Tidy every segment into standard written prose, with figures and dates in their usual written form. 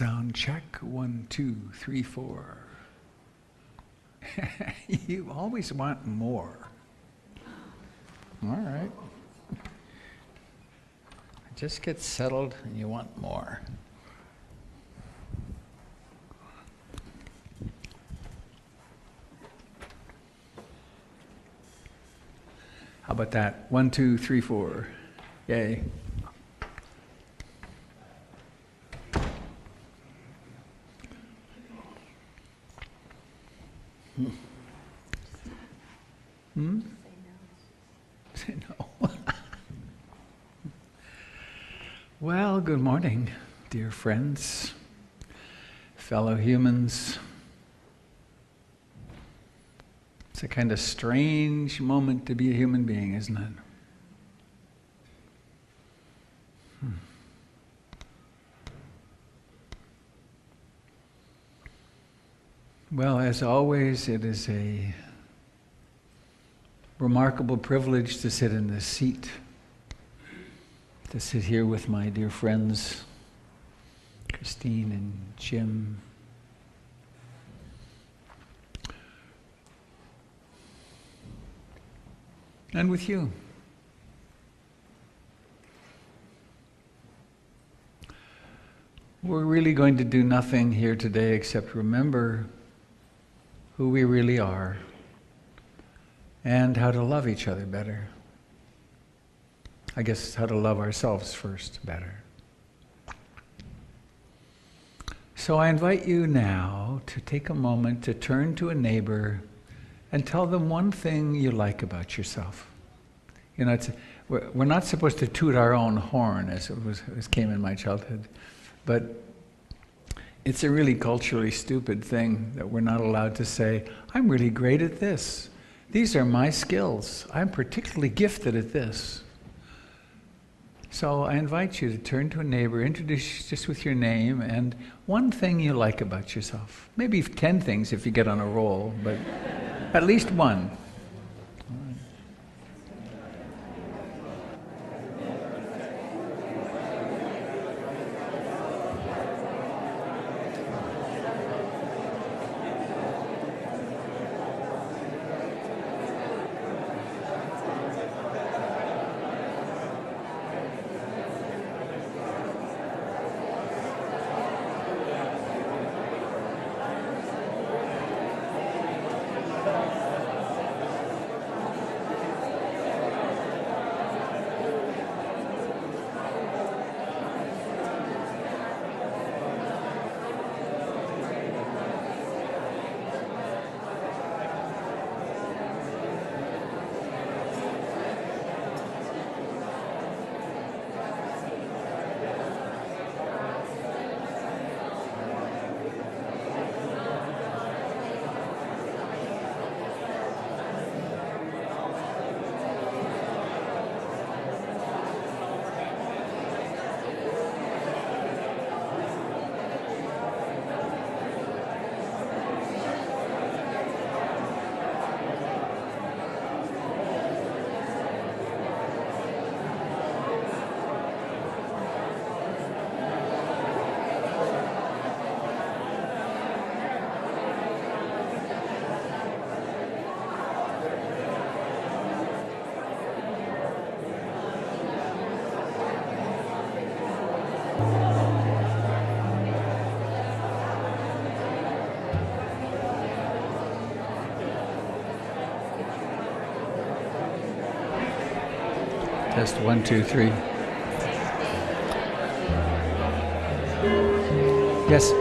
Sound check. 1, 2, 3, 4. You always want more. All right. Just get settled and you want more. How about that? 1, 2, 3, 4. Yay. Say no. Well, good morning, dear friends, fellow humans. It's a kind of strange moment to be a human being, isn't it? Well, as always, it is a remarkable privilege to sit in this seat, to sit here with my dear friends, Christine and Jim. And with you. We're really going to do nothing here today except remember who we really are and how to love each other better. I guess how to love ourselves first better. So I invite you now to take a moment to turn to a neighbor and tell them one thing you like about yourself. You know, we're not supposed to toot our own horn, as came in my childhood, but it's a really culturally stupid thing that we're not allowed to say, I'm really great at this. These are my skills. I'm particularly gifted at this. So I invite you to turn to a neighbor, introduce just with your name and one thing you like about yourself. Maybe 10 things if you get on a roll, but at least one. Test 1, 2, 3. Yes.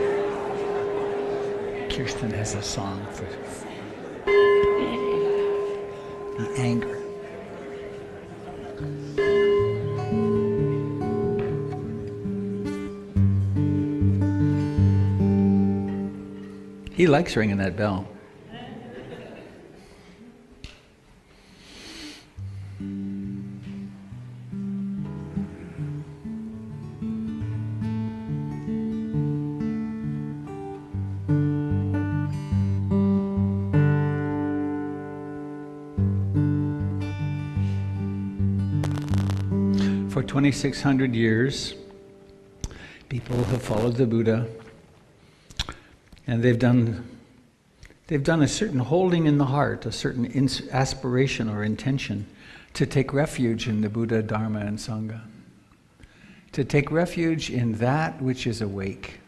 Kirsten has a song for the anger. He likes ringing that bell. For 2,600 years, people have followed the Buddha And they've done a certain holding in the heart, a certain aspiration or intention to take refuge in the Buddha, Dharma, and Sangha. To take refuge in that which is awake.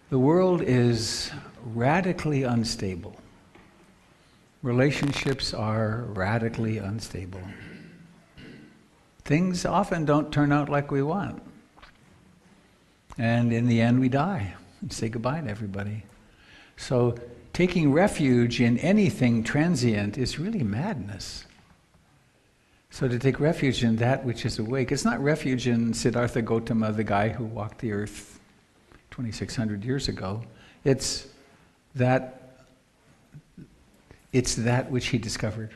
The world is radically unstable. Relationships are radically unstable. Things often don't turn out like we want. And in the end we die and say goodbye to everybody. So taking refuge in anything transient is really madness. So to take refuge in that which is awake, it's not refuge in Siddhartha Gautama, the guy who walked the earth 2,600 years ago. It's that which he discovered.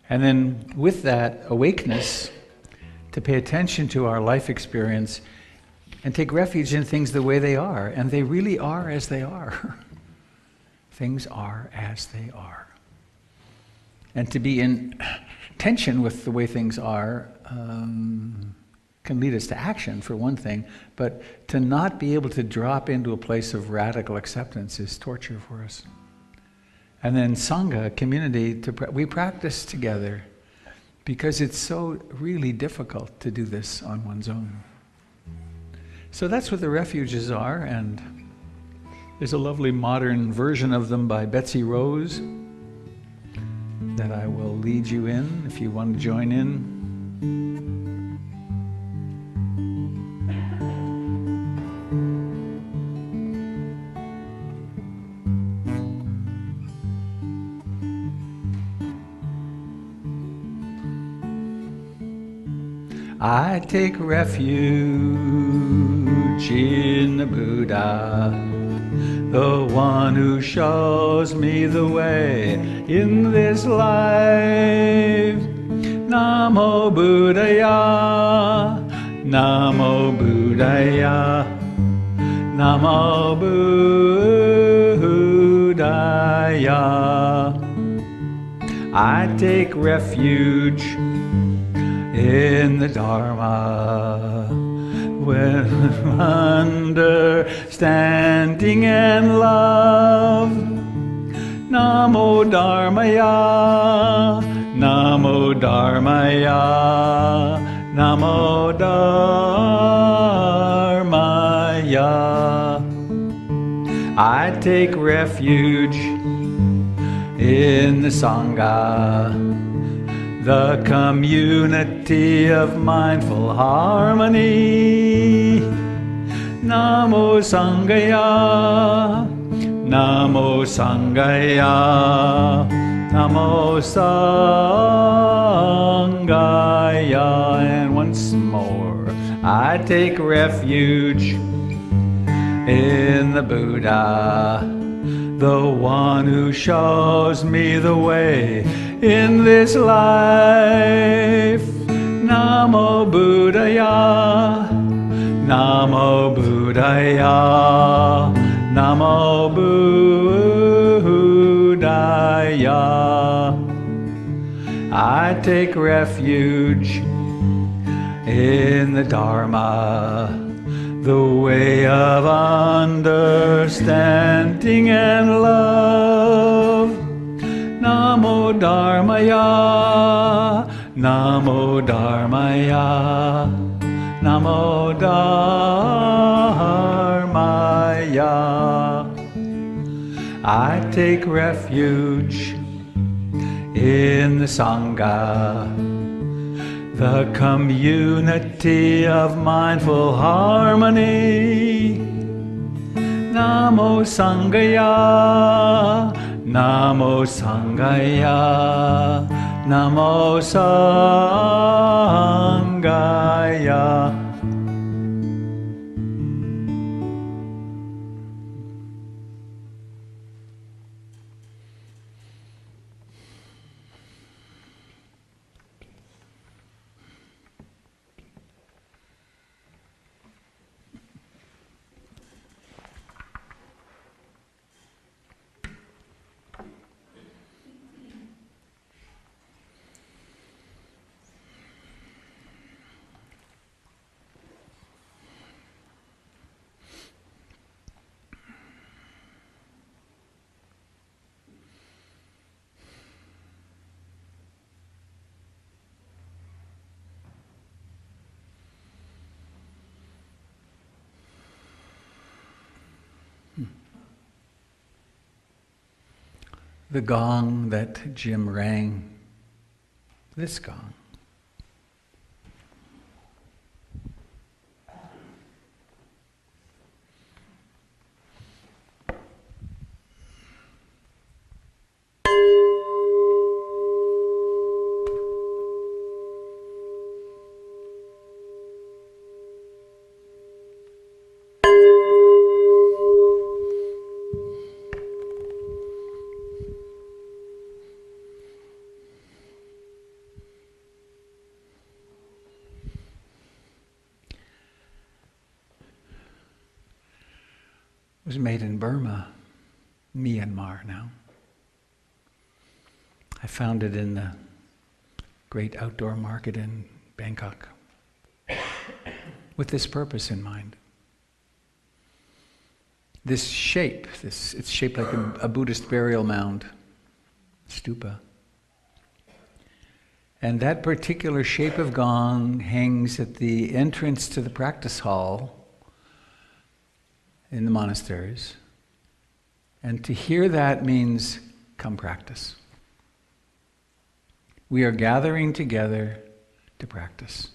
And then with that awakeness, to pay attention to our life experience and take refuge in things the way they are. And they really are as they are. Things are as they are. And to be in tension with the way things are can lead us to action, for one thing, but to not be able to drop into a place of radical acceptance is torture for us. And then Sangha, community, we practice together because it's so really difficult to do this on one's own. So that's what the refuges are, and there's a lovely modern version of them by Betsy Rose that I will lead you in if you want to join in. I take refuge in the Buddha, the one who shows me the way in this life. Namo Buddhaya, Namo Buddhaya, Namo Buddhaya. I take refuge in the Dharma, with understanding and love. Namo Dharmaya, Namo Dharmaya, Namo Dharmaya. I take refuge in the Sangha, the community of mindful harmony. Namo Sanghaya, Namo Sanghaya, Namo Sanghaya. And once more, I take refuge in the Buddha, the one who shows me the way in this life. Namo Buddhaya, Namo Buddhaya, Namo Buddhaya. I take refuge in the Dharma, the way of understanding and love. Namo Dharmaya, Namo Dharmaya, Namo Dharmaya. I take refuge in the Sangha, the community of mindful harmony. Namo Sanghaya, Namo Sanghaya, Namo Sanghaya. the gong that Jim rang, this gong. It was made in Burma, Myanmar now. I found it in the great outdoor market in Bangkok with this purpose in mind. This shape, it's shaped like a Buddhist burial mound, stupa. And that particular shape of gong hangs at the entrance to the practice hall in the monasteries. And to hear that means come practice. We are gathering together to practice.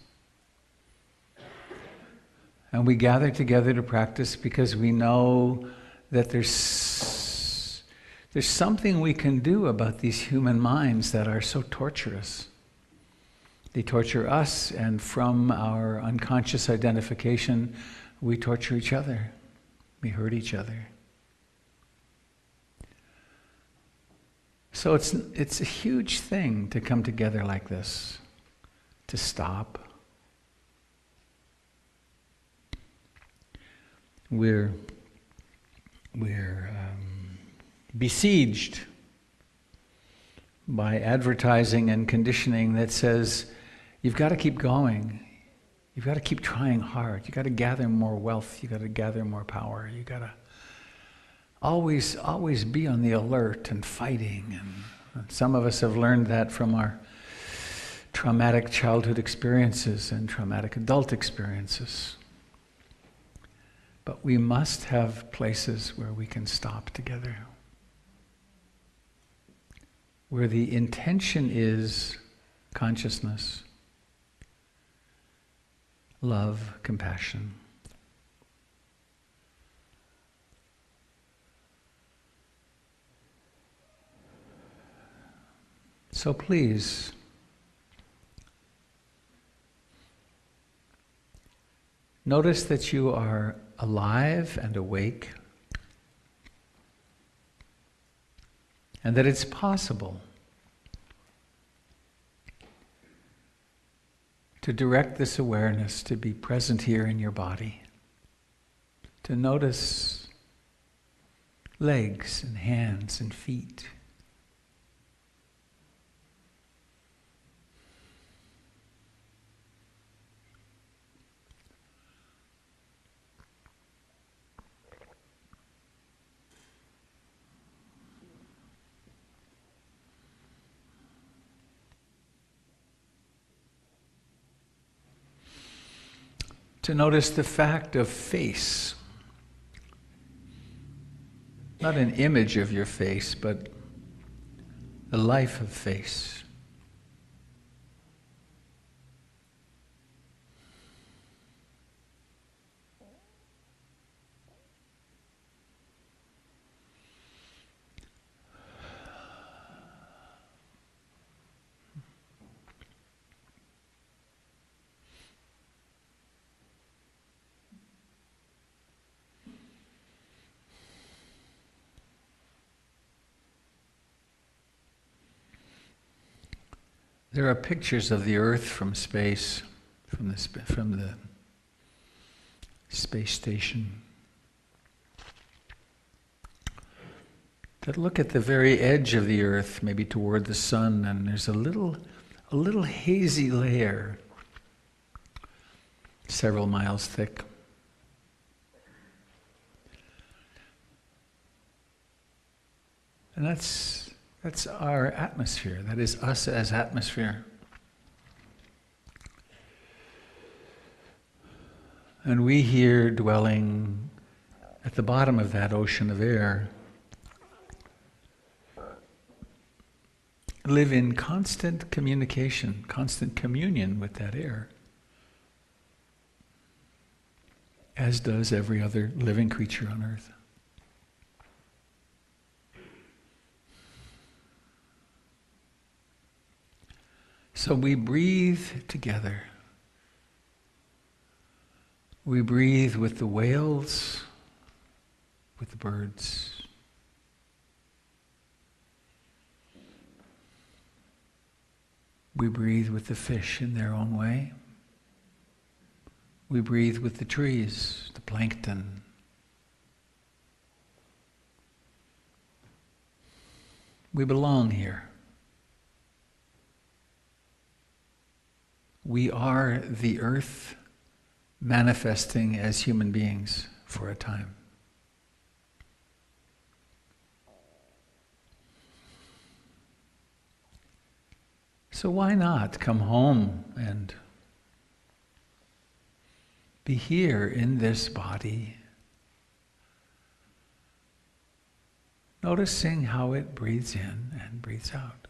And we gather together to practice because we know that there's something we can do about these human minds that are so torturous. They torture us, and from our unconscious identification, we torture each other. We hurt each other. So it's a huge thing to come together like this, to stop. We're besieged by advertising and conditioning that says, you've got to keep going. You've got to keep trying hard. You've got to gather more wealth. You've got to gather more power. You've got to always be on the alert and fighting. And some of us have learned that from our traumatic childhood experiences and traumatic adult experiences. But we must have places where we can stop together, where the intention is consciousness, love, compassion. So please, notice that you are alive and awake, and that it's possible to direct this awareness to be present here in your body, to notice legs and hands and feet. To notice the fact of face. Not an image of your face, but the life of face. There are pictures of the Earth from space, from the space station, that look at the very edge of the Earth, maybe toward the sun, and there's a little hazy layer, several miles thick. And that's our atmosphere. That is us as atmosphere. And we here dwelling at the bottom of that ocean of air live in constant communication, constant communion with that air, as does every other living creature on earth. So we breathe together. We breathe with the whales, with the birds. We breathe with the fish in their own way. We breathe with the trees, the plankton. We belong here. We are the earth manifesting as human beings for a time. So why not come home and be here in this body, noticing how it breathes in and breathes out.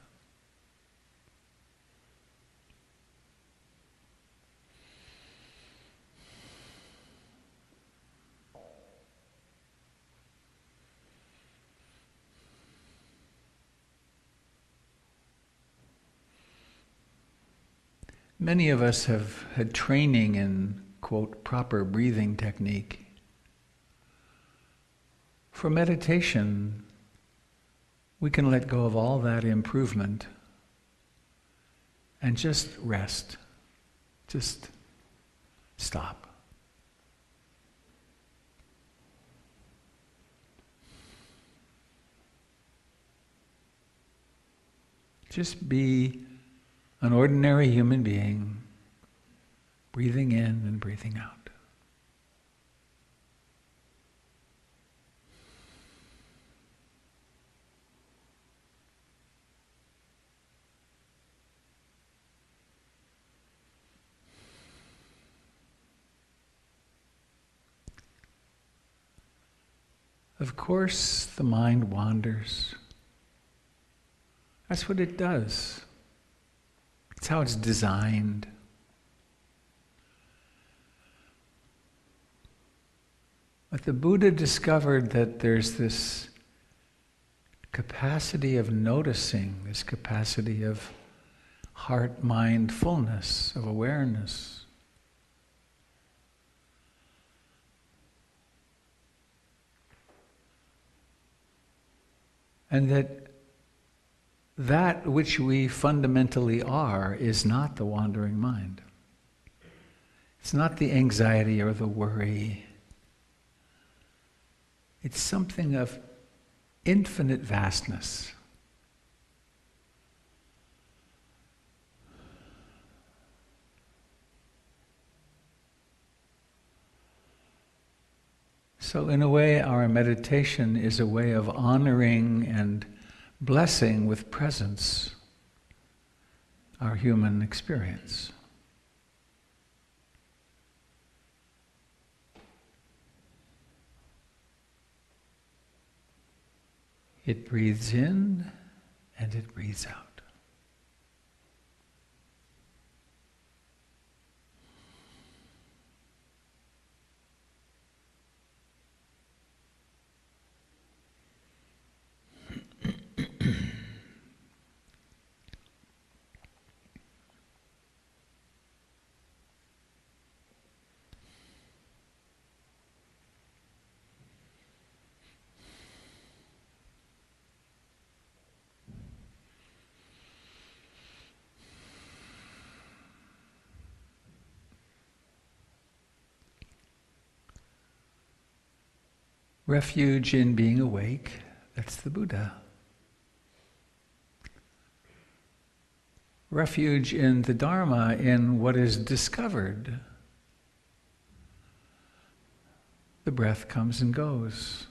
Many of us have had training in, quote, proper breathing technique. For meditation, we can let go of all that improvement and just rest. Just stop. Just be an ordinary human being, breathing in and breathing out. Of course, the mind wanders. That's what it does. It's how it's designed. But the Buddha discovered that there's this capacity of noticing, this capacity of heart-mind fullness, of awareness. And that which we fundamentally are is not the wandering mind. It's not the anxiety or the worry. It's something of infinite vastness. So in a way, our meditation is a way of honoring and blessing with presence our human experience. It breathes in and it breathes out. Refuge in being awake, that's the Buddha. Refuge in the Dharma, in what is discovered. The breath comes and goes.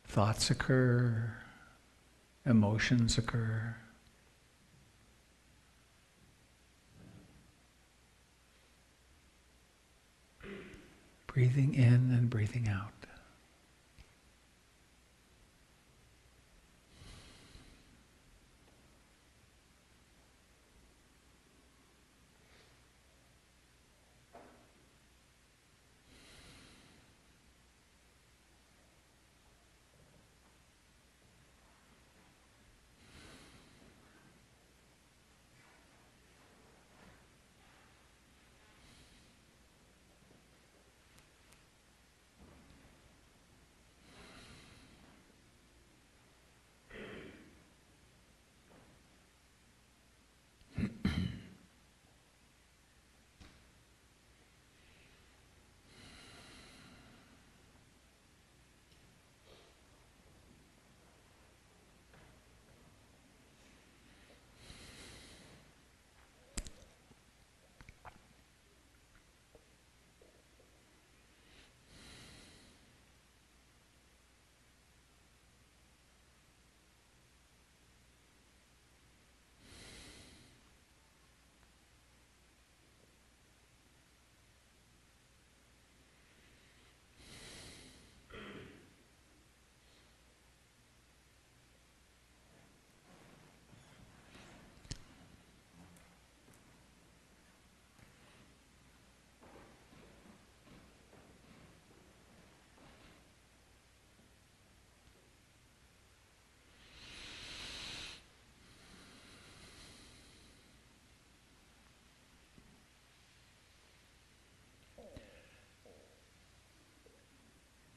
Thoughts occur, emotions occur. Breathing in and breathing out.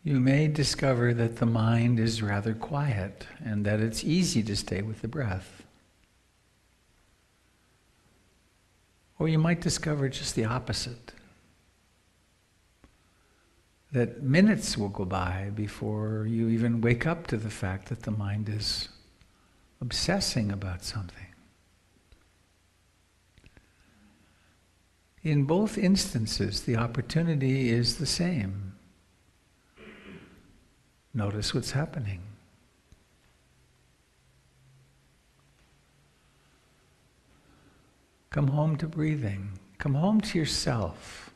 you may discover that the mind is rather quiet and that it's easy to stay with the breath. Or you might discover just the opposite. That minutes will go by before you even wake up to the fact that the mind is obsessing about something. In both instances, the opportunity is the same. Notice what's happening. Come home to breathing. Come home to yourself.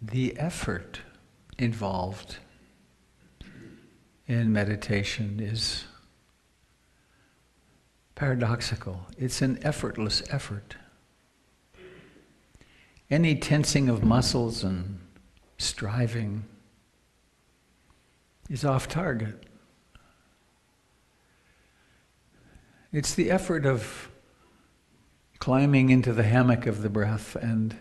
The effort involved in meditation is paradoxical. It's an effortless effort. Any tensing of muscles and striving is off target. It's the effort of climbing into the hammock of the breath and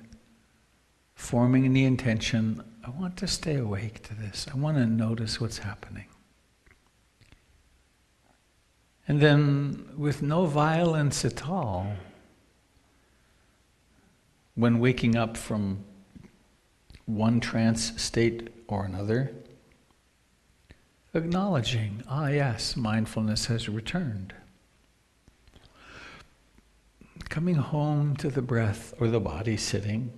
forming the intention, I want to stay awake to this. I want to notice what's happening. And then, with no violence at all, when waking up from one trance state or another, acknowledging, yes, mindfulness has returned. Coming home to the breath or the body sitting.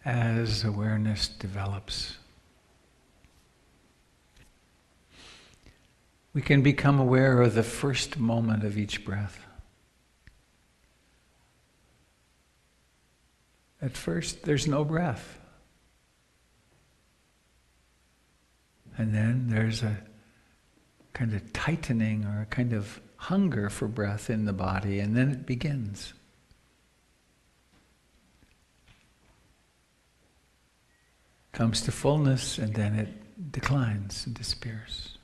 As awareness develops, we can become aware of the first moment of each breath. At first, there's no breath. And then there's a kind of tightening or a kind of hunger for breath in the body, and then it begins. Comes to fullness, and then it declines and disappears.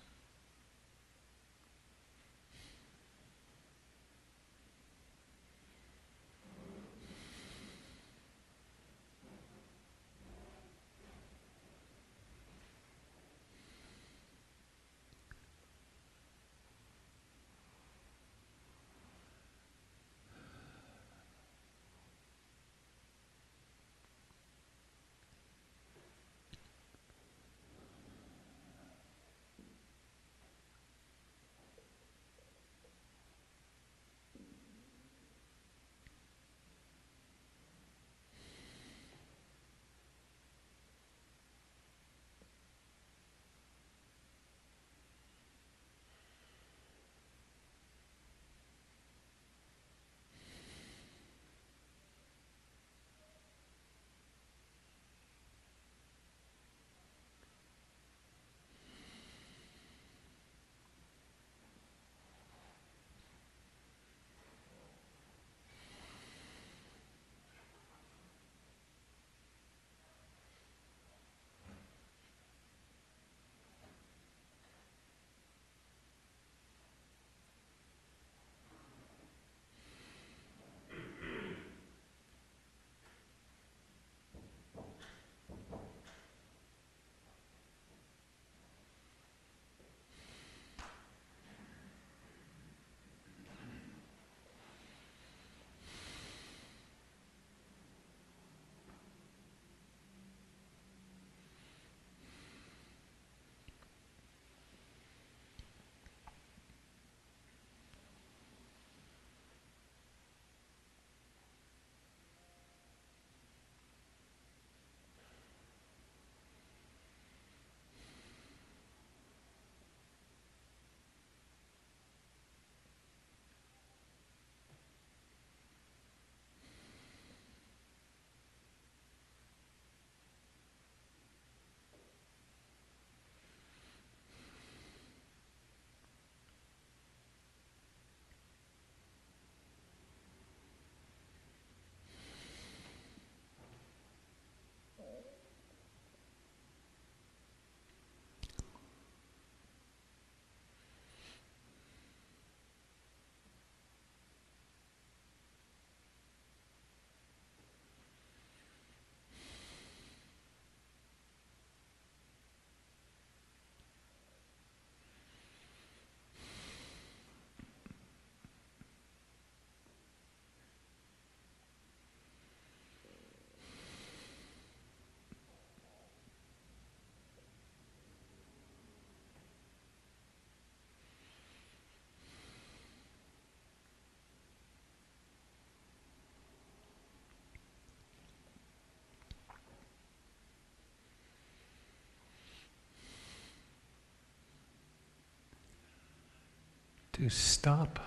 To stop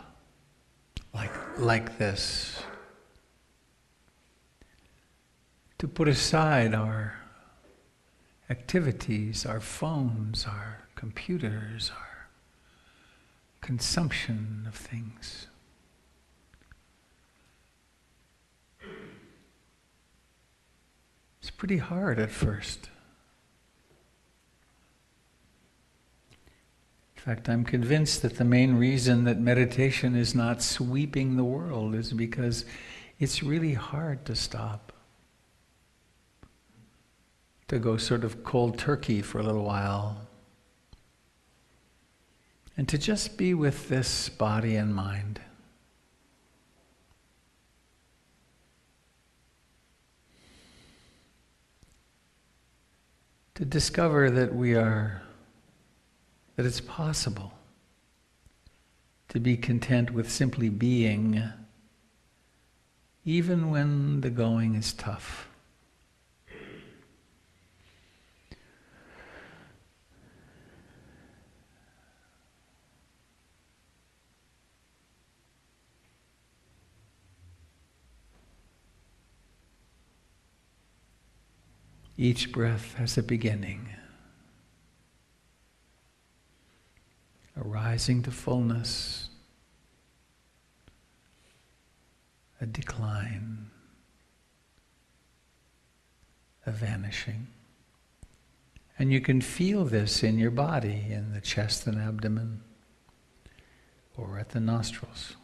like this, to put aside our activities, our phones, our computers, our consumption of things. It's pretty hard at first. In fact, I'm convinced that the main reason that meditation is not sweeping the world is because it's really hard to stop. To go sort of cold turkey for a little while. And to just be with this body and mind. To discover that that it's possible to be content with simply being, even when the going is tough. Each breath has a beginning, a rising to fullness, a decline, a vanishing. And you can feel this in your body, in the chest and abdomen, or at the nostrils.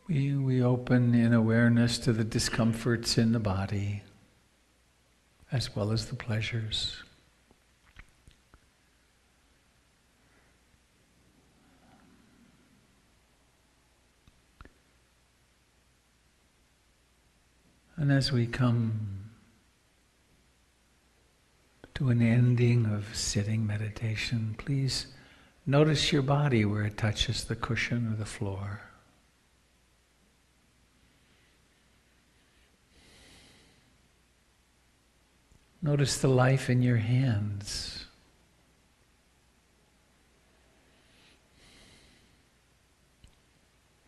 We open in awareness to the discomforts in the body, as well as the pleasures. And as we come to an ending of sitting meditation, please notice your body where it touches the cushion or the floor. Notice the life in your hands.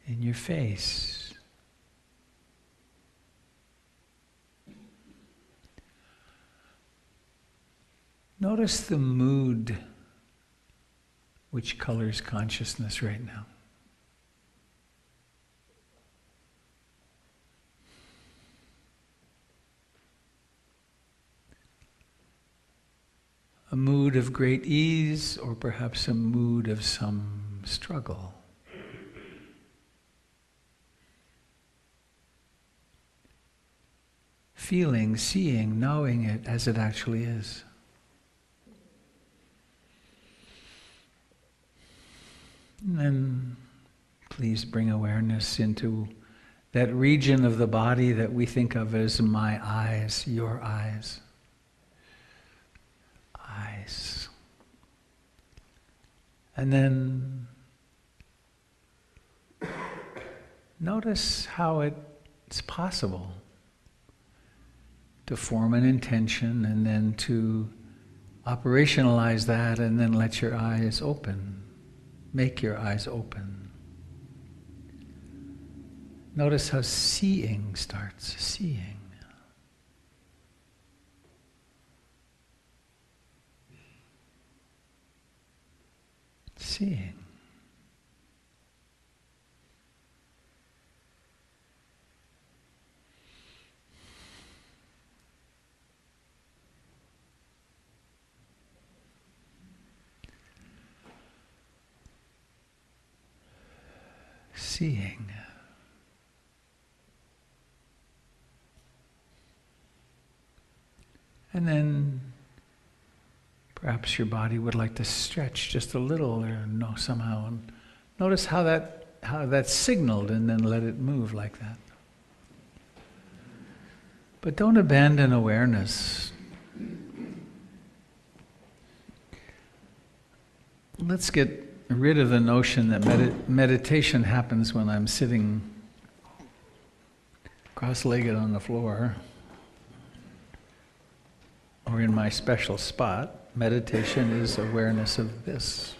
In your face. Notice the mood which colors consciousness right now. A mood of great ease, or perhaps a mood of some struggle. Feeling, seeing, knowing it as it actually is. And then please bring awareness into that region of the body that we think of as my eyes, your eyes. Eyes. And then notice how it's possible to form an intention and then to operationalize that and then let your eyes open. Make your eyes open. Notice how seeing starts, seeing. Seeing. Seeing. And then perhaps your body would like to stretch just a little or no somehow. And notice how that's signaled and then let it move like that. But don't abandon awareness. Let's get rid of the notion that meditation happens when I'm sitting cross-legged on the floor. or in my special spot, meditation is awareness of this.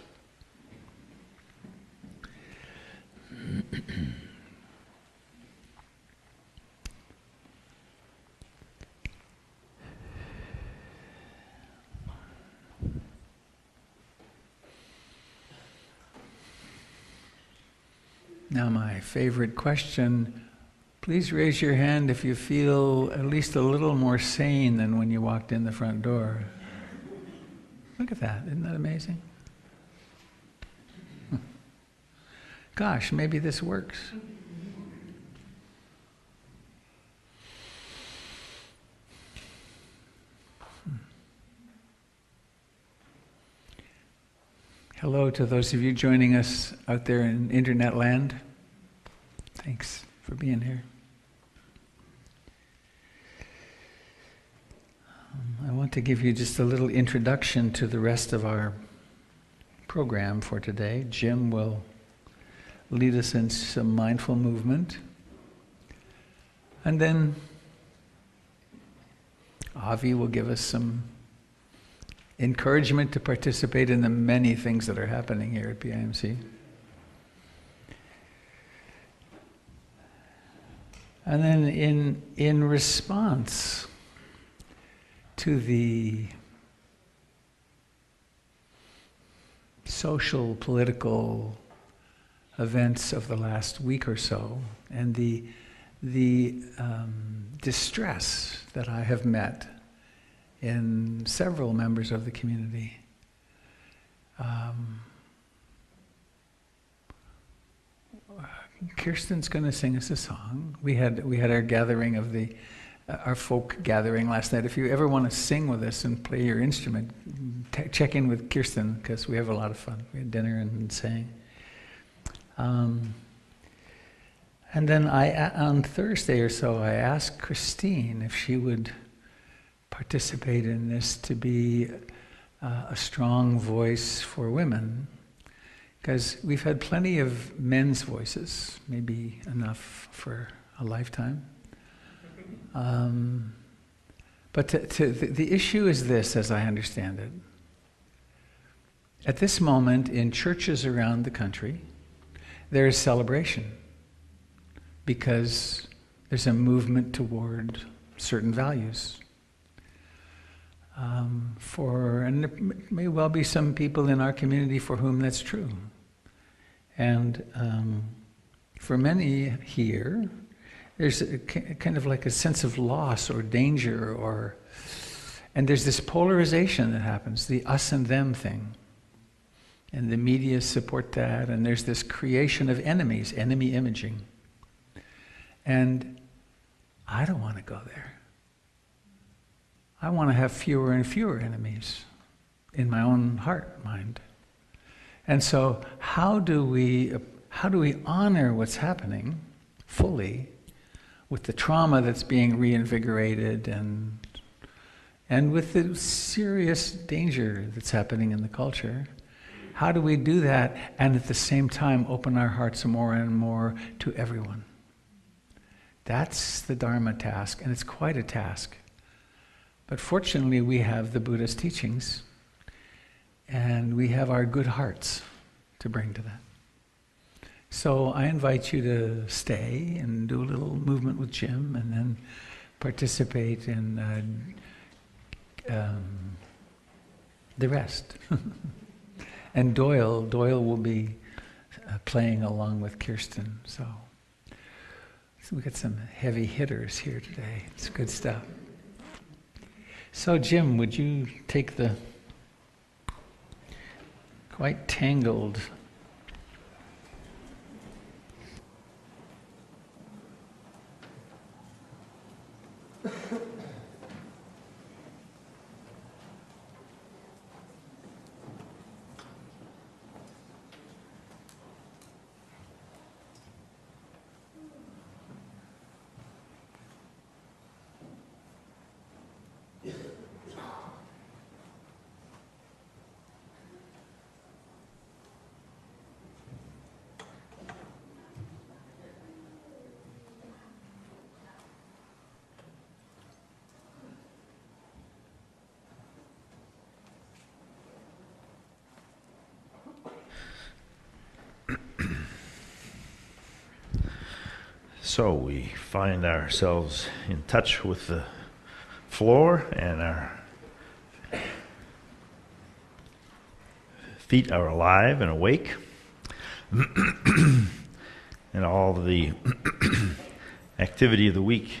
Now, my favorite question, please raise your hand if you feel at least a little more sane than when you walked in the front door. Look at that, isn't that amazing? Gosh, maybe this works. Hello to those of you joining us out there in internet land. Thanks for being here. I want to give you just a little introduction to the rest of our program for today. Jim will lead us in some mindful movement. And then Avi will give us some encouragement to participate in the many things that are happening here at PIMC. And then in response to the social, political events of the last week or so, and the distress that I have met in several members of the community. Kirsten's going to sing us a song. We had our gathering of our folk gathering last night. If you ever want to sing with us and play your instrument, check in with Kirsten, because we have a lot of fun. We had dinner and sang. And then on Thursday or so, I asked Christine if she would participate in this to be a strong voice for women, because we've had plenty of men's voices, maybe enough for a lifetime. But the issue is this, as I understand it. At this moment, in churches around the country, there is celebration, because there's a movement toward certain values. And there may well be some people in our community for whom that's true. And for many here, there's kind of like a sense of loss or danger, and there's this polarization that happens, the us and them thing. And the media support that, and there's this creation of enemies, enemy imaging. And I don't want to go there. I want to have fewer and fewer enemies in my own heart, mind. And so how do we honor what's happening fully with the trauma that's being reinvigorated and with the serious danger that's happening in the culture? How do we do that and at the same time open our hearts more and more to everyone? That's the Dharma task, and it's quite a task. But fortunately, we have the Buddha's teachings, and we have our good hearts to bring to that. So I invite you to stay and do a little movement with Jim, and then participate in the rest. And Doyle will be playing along with Kirsten. So we got some heavy hitters here today. It's good stuff. So Jim, would you take the quite tangled So we find ourselves in touch with the floor, and our feet are alive and awake. And all the activity of the week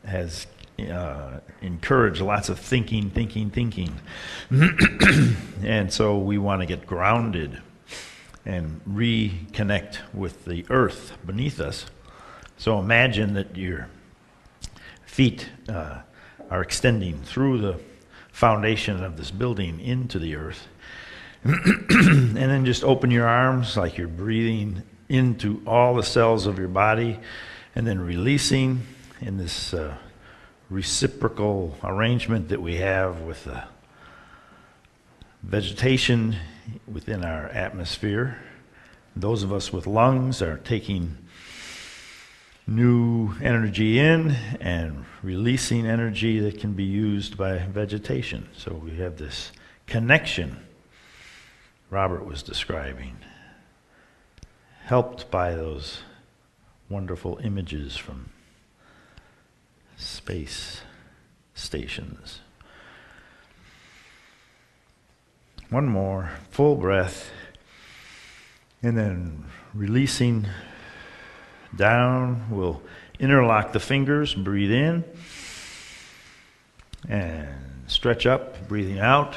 has encouraged lots of thinking. And so we want to get grounded and reconnect with the earth beneath us. So imagine that your feet are extending through the foundation of this building into the earth. And then just open your arms like you're breathing into all the cells of your body, and then releasing in this reciprocal arrangement that we have with the vegetation within our atmosphere. Those of us with lungs are taking new energy in and releasing energy that can be used by vegetation. So we have this connection Robert was describing, helped by those wonderful images from space stations. One more full breath, and then releasing down. We'll interlock the fingers, breathe in, and stretch up, breathing out.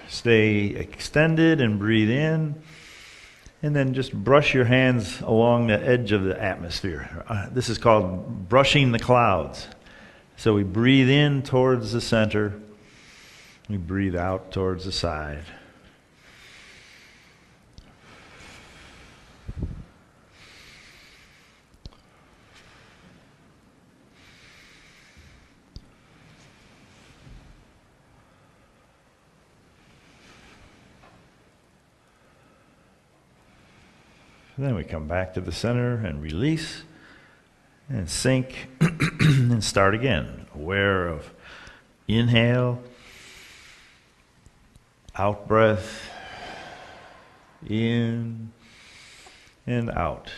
Stay extended and breathe in. And then just brush your hands along the edge of the atmosphere. This is called brushing the clouds. So we breathe in towards the center. We breathe out towards the side. Then we come back to the center and release and sink and start again. Aware of inhale, out breath, in and out.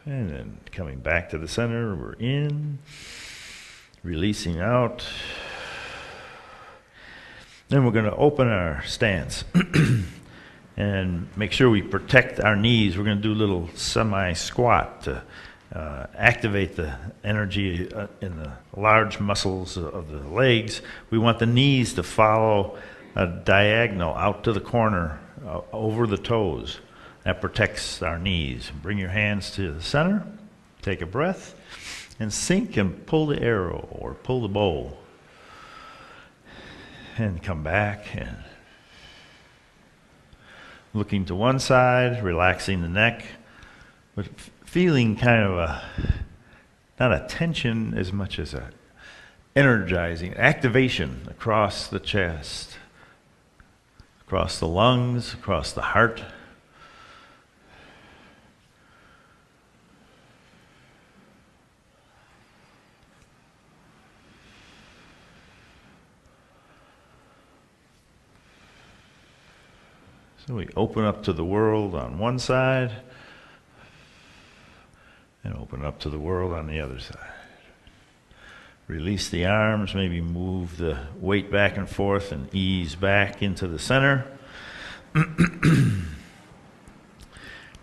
And then coming back to the center, we're in, releasing out. Then we're going to open our stance and make sure we protect our knees. We're going to do a little semi-squat to activate the energy in the large muscles of the legs. We want the knees to follow a diagonal out to the corner, over the toes. That protects our knees. Bring your hands to the center, take a breath, and sink and pull the arrow or pull the bow. And come back and looking to one side, relaxing the neck, but feeling kind of not a tension as much as a energizing activation across the chest, across the lungs, across the heart. So we open up to the world on one side and open up to the world on the other side. Release the arms, maybe move the weight back and forth and ease back into the center.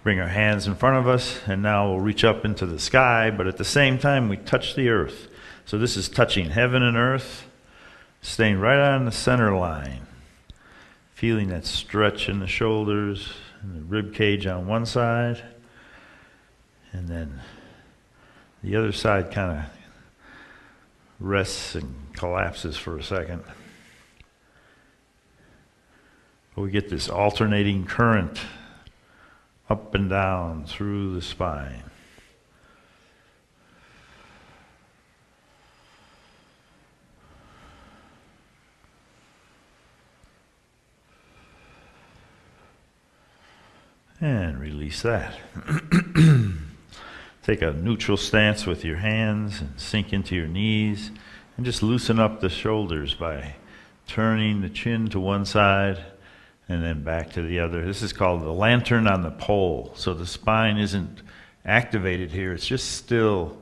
Bring our hands in front of us, and now we'll reach up into the sky, but at the same time we touch the earth. So this is touching heaven and earth, staying right on the center line. Feeling that stretch in the shoulders and the rib cage on one side, and then the other side kind of rests and collapses for a second. But we get this alternating current up and down through the spine. And release that. Take a neutral stance with your hands and sink into your knees and just loosen up the shoulders by turning the chin to one side and then back to the other. This is called the lantern on the pole. So the spine isn't activated here. It's just still,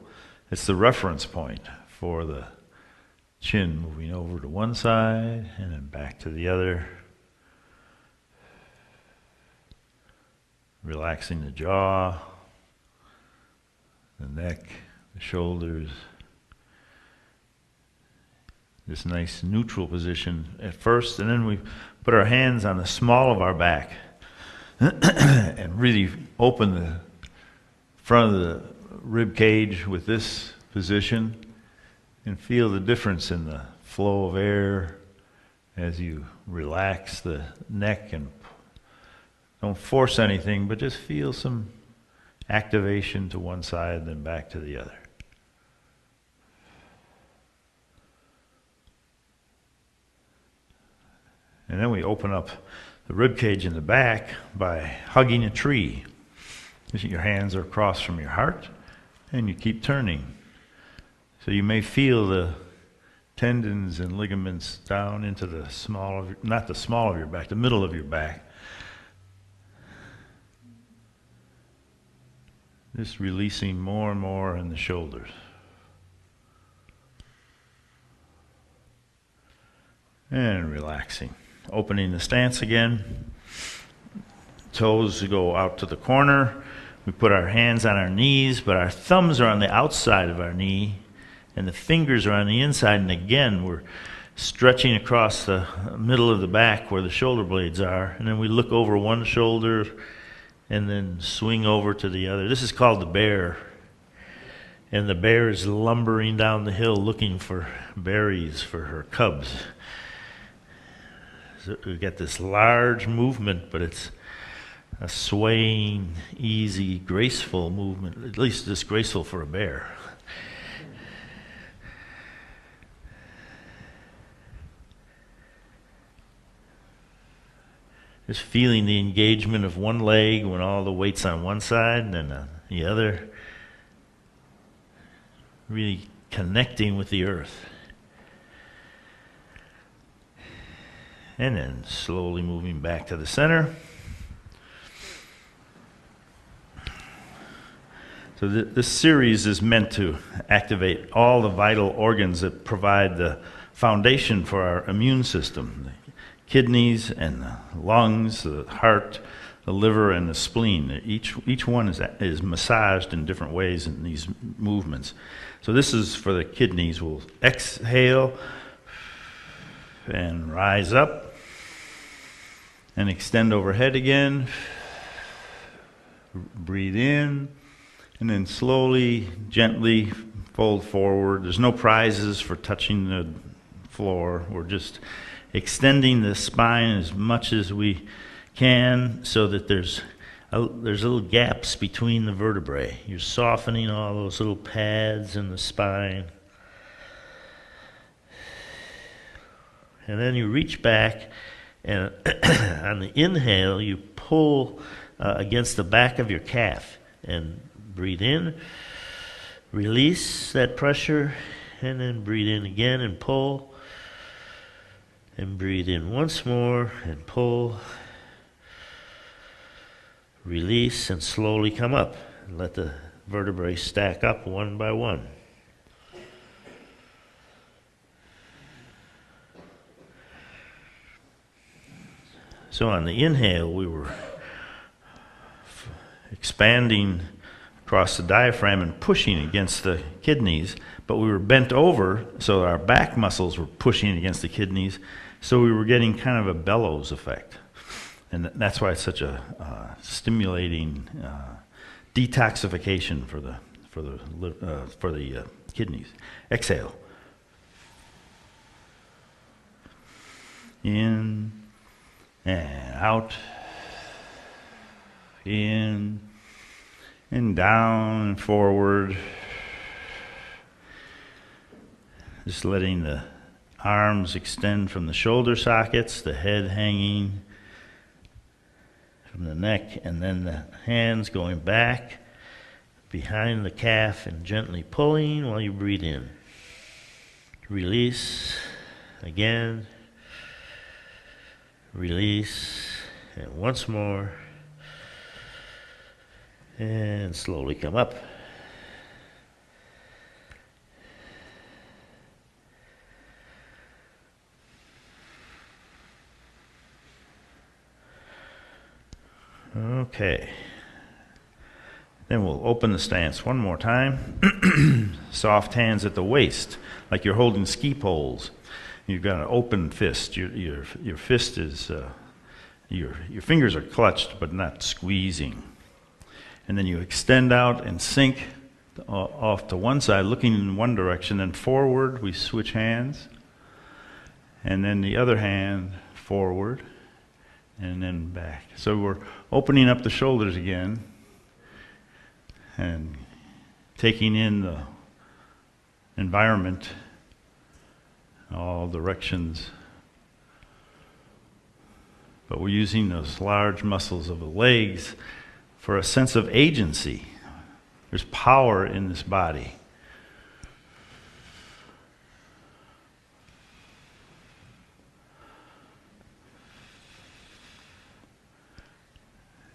it's the reference point for the chin moving over to one side and then back to the other. Relaxing the jaw, the neck, the shoulders. This nice neutral position at first, and then we put our hands on the small of our back and really open the front of the rib cage with this position and feel the difference in the flow of air as you relax the neck, and don't force anything, but just feel some activation to one side, then back to the other. And then we open up the rib cage in the back by hugging a tree. Your hands are across from your heart, and you keep turning. So you may feel the tendons and ligaments down into the small of, not the small of your back, the middle of your back. Just releasing more and more in the shoulders. And relaxing. Opening the stance again. Toes go out to the corner. We put our hands on our knees, but our thumbs are on the outside of our knee, and the fingers are on the inside. And again, we're stretching across the middle of the back where the shoulder blades are. And then we look over one shoulder and then swing over to the other. This is called the bear. And the bear is lumbering down the hill looking for berries for her cubs. So we get this large movement, but it's a swaying, easy, graceful movement. At least it's graceful for a bear. Just feeling the engagement of one leg when all the weight's on one side and then on the other. Really connecting with the earth. And then slowly moving back to the center. So this series is meant to activate all the vital organs that provide the foundation for our immune system. The kidneys and the lungs, the heart, the liver, and the spleen. Each one is massaged in different ways in these movements. So this is for the kidneys. We'll exhale and rise up and extend overhead again. Breathe in and then slowly, gently fold forward. There's no prizes for touching the floor. We're just extending the spine as much as we can so that there's little gaps between the vertebrae. You're softening all those little pads in the spine. And then you reach back, and on the inhale, you pull against the back of your calf and breathe in, release that pressure, and then breathe in again and pull, and breathe in once more and pull, release, and slowly come up. And let the vertebrae stack up one by one. So on the inhale, we were expanding across the diaphragm and pushing against the kidneys, but we were bent over, so our back muscles were pushing against the kidneys, so we were getting kind of a bellows effect. And that's why it's such a stimulating detoxification for the kidneys. Exhale. In and out. In and down and forward. Just letting the arms extend from the shoulder sockets, the head hanging from the neck, and then the hands going back behind the calf and gently pulling while you breathe in. Release. Again. Release. And once more. And slowly come up. Okay. Then we'll open the stance one more time. Soft hands at the waist, like you're holding ski poles. You've got an open fist. Your fist is your fingers are clutched but not squeezing. And then you extend out and sink off to one side, looking in one direction. Then forward, we switch hands, and then the other hand forward, and then back. So we're opening up the shoulders again and taking in the environment, all directions. But we're using those large muscles of the legs for a sense of agency. There's power in this body.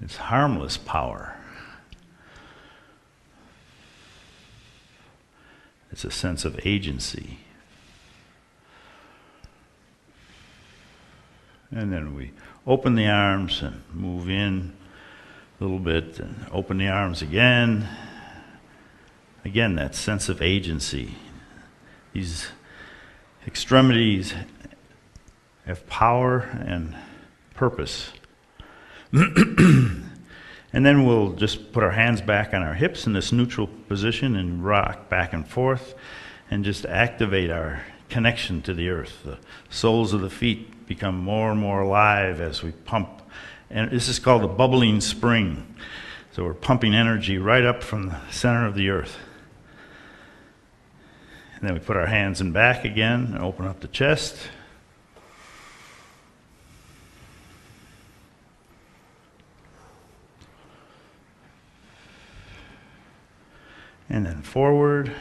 It's harmless power. It's a sense of agency. And then we open the arms and move in a little bit and open the arms again. Again, that sense of agency. These extremities have power and purpose. And then we'll just put our hands back on our hips in this neutral position and rock back and forth and just activate our connection to the earth. The soles of the feet become more and more alive as we pump. And this is called the bubbling spring. So we're pumping energy right up from the center of the earth. And then we put our hands in back again and open up the chest. And then forward,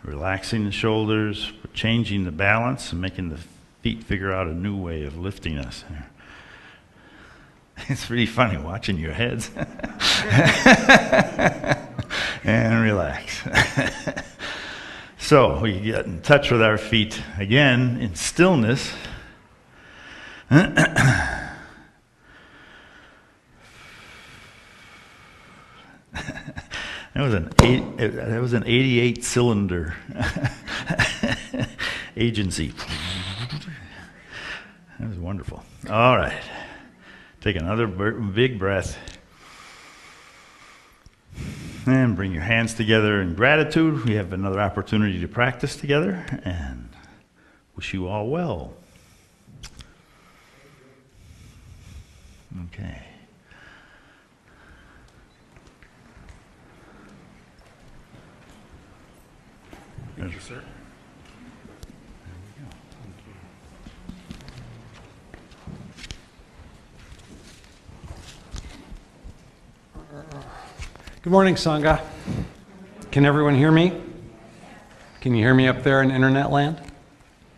relaxing the shoulders, changing the balance, and making the feet figure out a new way of lifting us. It's really funny watching your heads. And relax. So we get in touch with our feet again in stillness. That was an 88-cylinder agency. That was wonderful. All right. Take another big breath. And bring your hands together in gratitude. We have another opportunity to practice together, and wish you all well. Okay. Thank you, sir. Good morning, Sangha. Can everyone hear me? Can you hear me up there in internet land?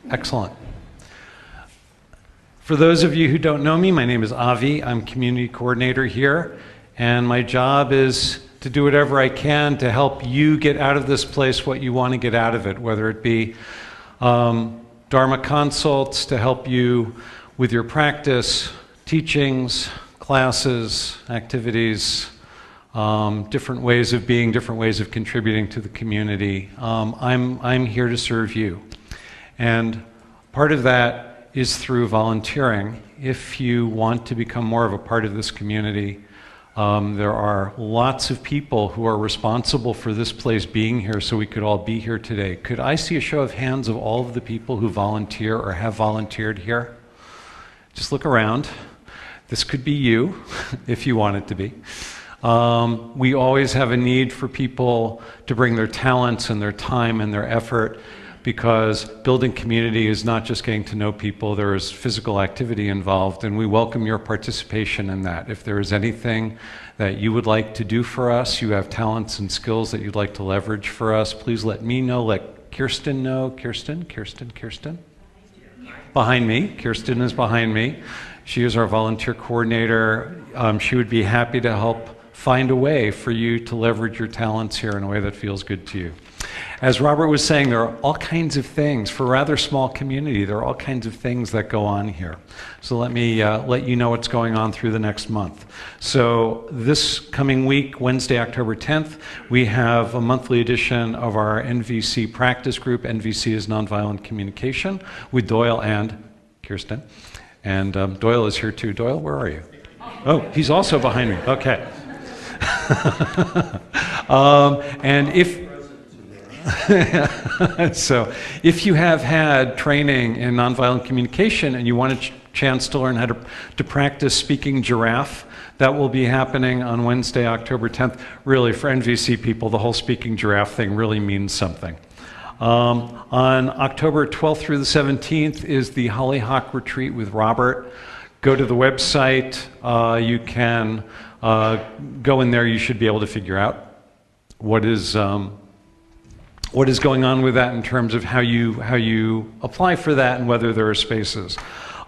Excellent. For those of you who don't know me, my name is Avi. I'm community coordinator here, and my job is to do whatever I can to help you get out of this place what you want to get out of it, whether it be Dharma consults to help you with your practice, teachings, classes, activities, different ways of being, different ways of contributing to the community. I'm here to serve you. And part of that is through volunteering. If you want to become more of a part of this community, there are lots of people who are responsible for this place being here so we could all be here today. Could I see a show of hands of all of the people who volunteer or have volunteered here? Just look around. This could be you, if you want it to be. We always have a need for people to bring their talents and their time and their effort. because building community is not just getting to know people, there is physical activity involved, and we welcome your participation in that. If there is anything that you would like to do for us, you have talents and skills that you'd like to leverage for us, please let me know, let Kirsten know. Kirsten? Behind me. Kirsten is behind me. She is our volunteer coordinator. She would be happy to help find a way for you to leverage your talents here in a way that feels good to you. As Robert was saying, there are all kinds of things. For a rather small community, there are all kinds of things that go on here. So let me let you know what's going on through the next month. So this coming week, Wednesday, October 10th, we have a monthly edition of our NVC practice group. NVC is Nonviolent Communication, with Doyle and Kirsten. And Doyle is here too. Doyle, where are you? Oh, he's also behind me. Okay. And if you have had training in nonviolent communication and you want a chance to learn how to practice speaking giraffe, that will be happening on Wednesday, October 10th. Really, for NVC people, the whole speaking giraffe thing really means something. On October 12th through the 17th is the Hollyhock Retreat with Robert. Go to the website. You can go in there. You should be able to figure out what is going on with that in terms of how you apply for that and whether there are spaces.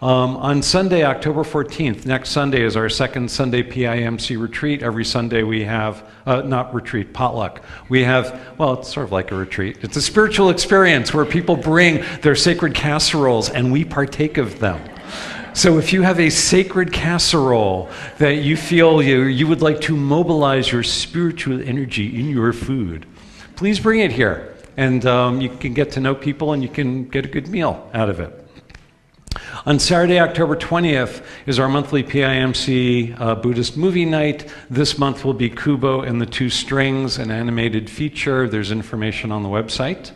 On Sunday, October 14th, next Sunday is our second Sunday PIMC retreat. Every Sunday we have, not retreat, potluck. We have, well, it's sort of like a retreat. It's a spiritual experience where people bring their sacred casseroles and we partake of them. So if you have a sacred casserole that you feel you would like to mobilize your spiritual energy in your food, please bring it here. And you can get to know people and you can get a good meal out of it. On Saturday, October 20th is our monthly PIMC Buddhist movie night. This month will be Kubo and the Two Strings, an animated feature. There's information on the website.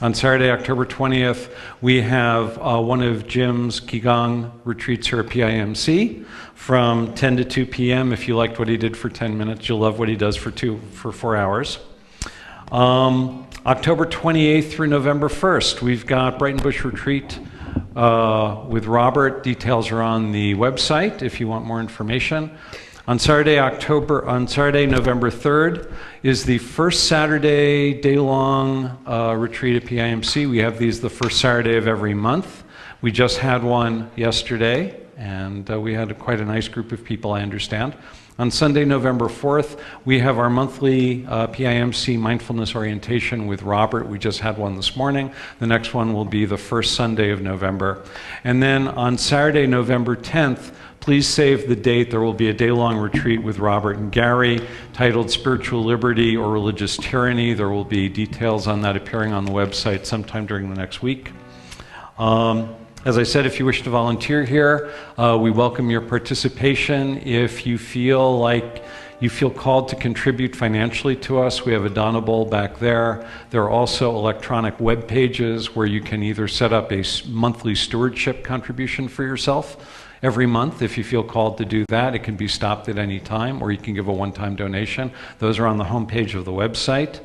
On Saturday, October 20th, we have one of Jim's Qigong retreats here at PIMC from 10 to 2 p.m. If you liked what he did for 10 minutes, you'll love what he does for 4 hours. October 28th through November 1st, we've got Brighton Bush Retreat with Robert. Details are on the website if you want more information. On Saturday, November 3rd is the first Saturday day-long retreat at PIMC. We have these the first Saturday of every month. We just had one yesterday, and we had quite a nice group of people, I understand. On Sunday, November 4th, we have our monthly PIMC mindfulness orientation with Robert. We just had one this morning. The next one will be the first Sunday of November. And then on Saturday, November 10th, please save the date. There will be a day-long retreat with Robert and Gary titled Spiritual Liberty or Religious Tyranny. There will be details on that appearing on the website sometime during the next week. As I said, if you wish to volunteer here, we welcome your participation. If you feel like you feel called to contribute financially to us, we have a Donable back there. There are also electronic web pages where you can either set up a monthly stewardship contribution for yourself every month. If you feel called to do that, it can be stopped at any time, or you can give a one-time donation. Those are on the homepage of the website.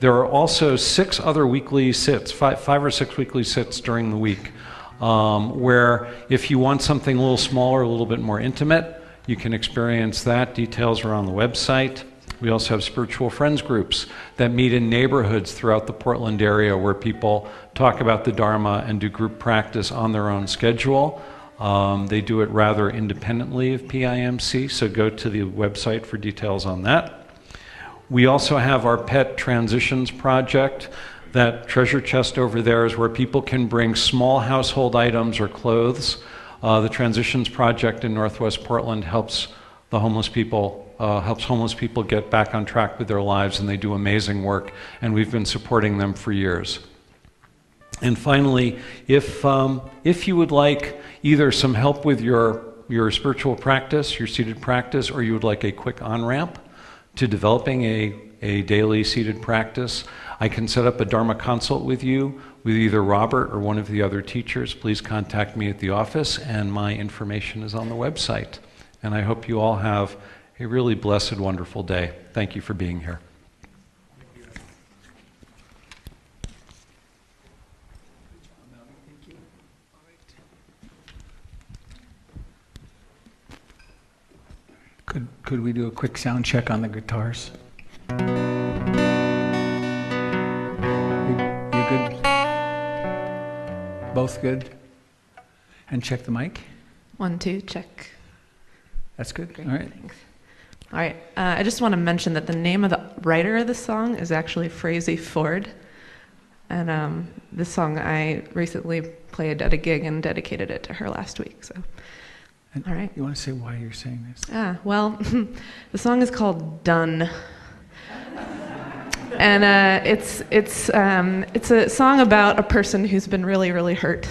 There are also 6 other weekly sits, 5 or 6 weekly sits during the week. Where if you want something a little smaller, a little bit more intimate, you can experience that. Details are on the website. We also have spiritual friends groups that meet in neighborhoods throughout the Portland area where people talk about the Dharma and do group practice on their own schedule. They do it rather independently of PIMC, so go to the website for details on that. We also have our Pet Transitions Project. That treasure chest over there is where people can bring small household items or clothes. The Transitions Project in Northwest Portland helps homeless people get back on track with their lives, and they do amazing work, and we've been supporting them for years. And finally, if you would like either some help with your spiritual practice, your seated practice, or you would like a quick on-ramp to developing a daily seated practice, I can set up a Dharma consult with you with either Robert or one of the other teachers. Please contact me at the office, and my information is on the website. And I hope you all have a really blessed, wonderful day. Thank you for being here. Could we do a quick sound check on the guitars? You good? Both good? And check the mic? 1, 2, check. That's good. Great, All right. thanks. All right. I just want to mention that the name of the writer of the song is actually Frazee Ford. And this song I recently played at a gig and dedicated it to her last week. So, And all right. You want to say why you're saying this? Well, the song is called "Done," and it's a song about a person who's been really, really hurt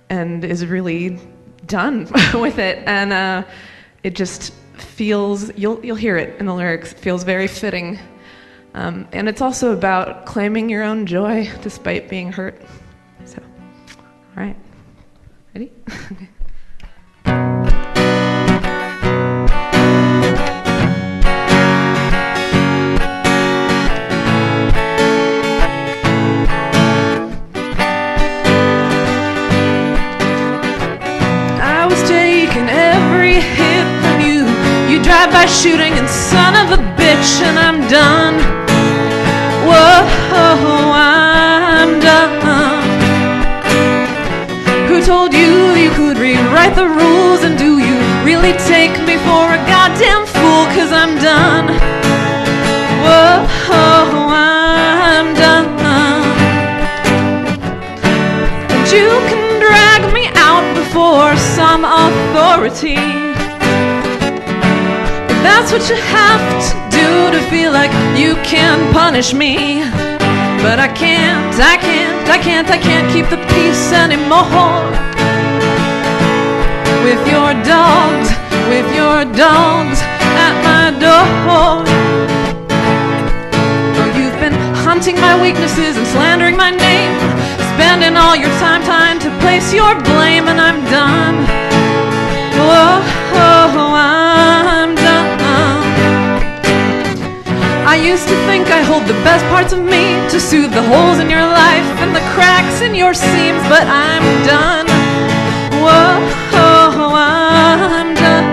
and is really done with it, and it just feels, you'll hear it in the lyrics. It feels very fitting, and it's also about claiming your own joy despite being hurt. So, all right, ready? Okay. Drive-by shooting and son of a bitch, and I'm done. Whoa, I'm done. Who told you you could rewrite the rules, and do you really take me for a goddamn fool? 'Cause I'm done. Whoa, I'm done. And you can drag me out before some authority. That's what you have to do to feel like you can punish me. But I can't keep the peace anymore. With your dogs at my door. Oh, you've been hunting my weaknesses and slandering my name, spending all your time trying to place your blame, and I'm done. Whoa, I'm done. I used to think I hold the best parts of me to soothe the holes in your life and the cracks in your seams, but I'm done. Whoa, I'm done.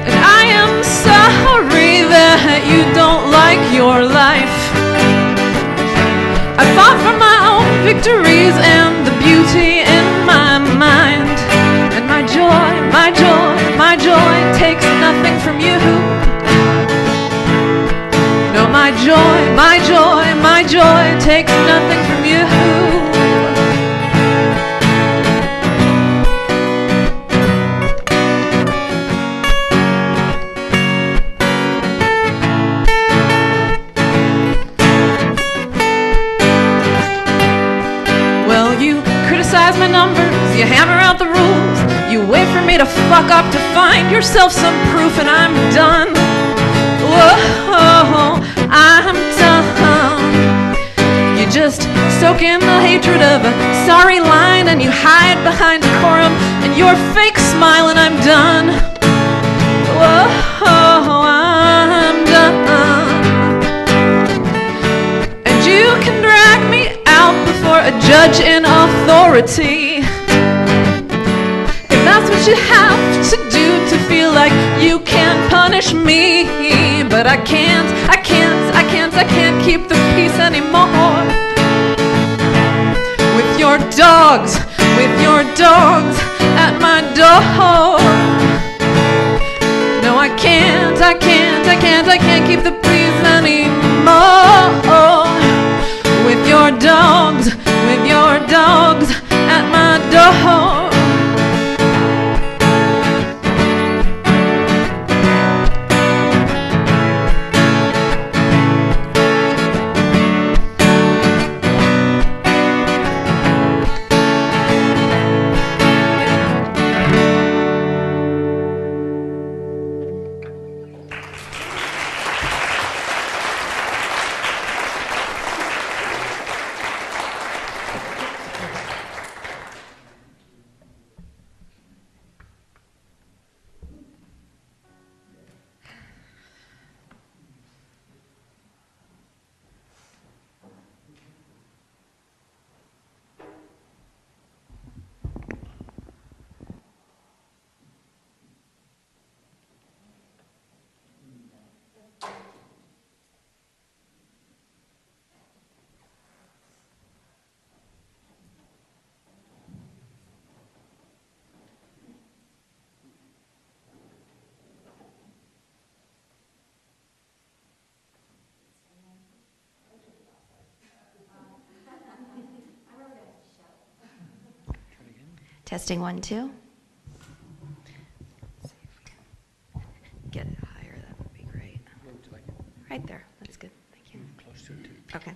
And I am sorry that you don't like your life. I fought for my own victories and the beauty in my mind. And my joy takes nothing from you. No, my joy takes nothing from you. Well, you criticize my numbers, you hammer out the rules, you wait for me to fuck up to find yourself some proof, and I'm done. Whoa, I'm done. You just soak in the hatred of a sorry line, and you hide behind decorum and your fake smile, and I'm done. Whoa, I'm done. And you can drag me out before a judge in authority. If that's what you have to do to feel like you can punish me. But I can't keep the peace anymore. With your dogs at my door. No, I can't keep the peace anymore. With your dogs at my door. Testing 1, 2. Get it higher, that would be great. Right there, that's good, thank you. Close to it, too. Okay.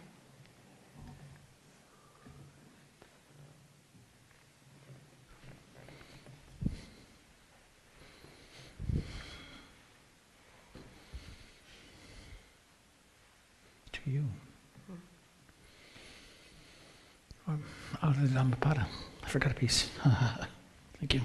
To you. Out of the Dhammapada. I forgot a piece. Thank you.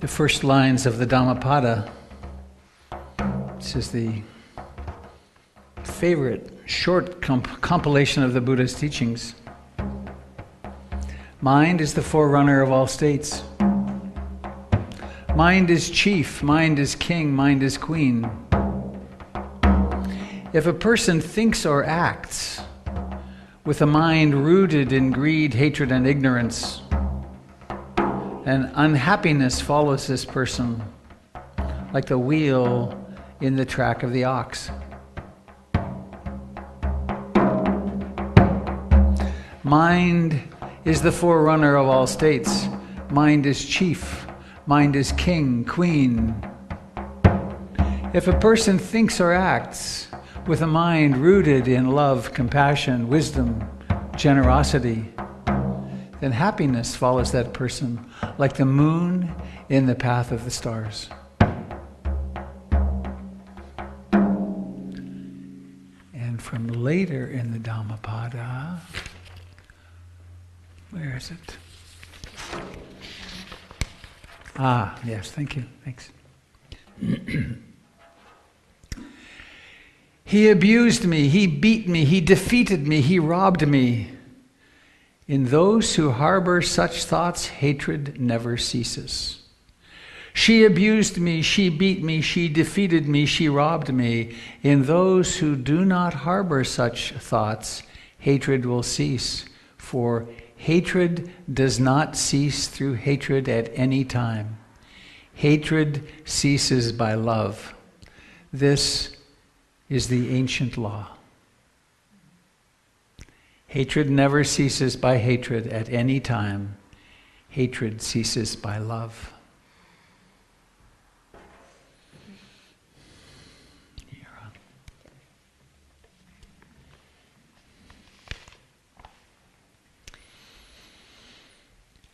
The first lines of the Dhammapada. This is the favorite short compilation of the Buddha's teachings. Mind is the forerunner of all states. Mind is chief, mind is king, mind is queen. If a person thinks or acts with a mind rooted in greed, hatred, and ignorance, and unhappiness follows this person like the wheel in the track of the ox. Mind is the forerunner of all states. Mind is chief. Mind is king, queen. If a person thinks or acts with a mind rooted in love, compassion, wisdom, generosity, then happiness follows that person like the moon in the path of the stars. And from later in the Dhammapada, where is it? Ah, yes, thank you, thanks. He abused me, he beat me, he defeated me, he robbed me. In those who harbor such thoughts, hatred never ceases. She abused me, she beat me, she defeated me, she robbed me. In those who do not harbor such thoughts, hatred will cease, for hatred does not cease through hatred at any time. Hatred ceases by love. This is the ancient law. Hatred never ceases by hatred at any time. Hatred ceases by love.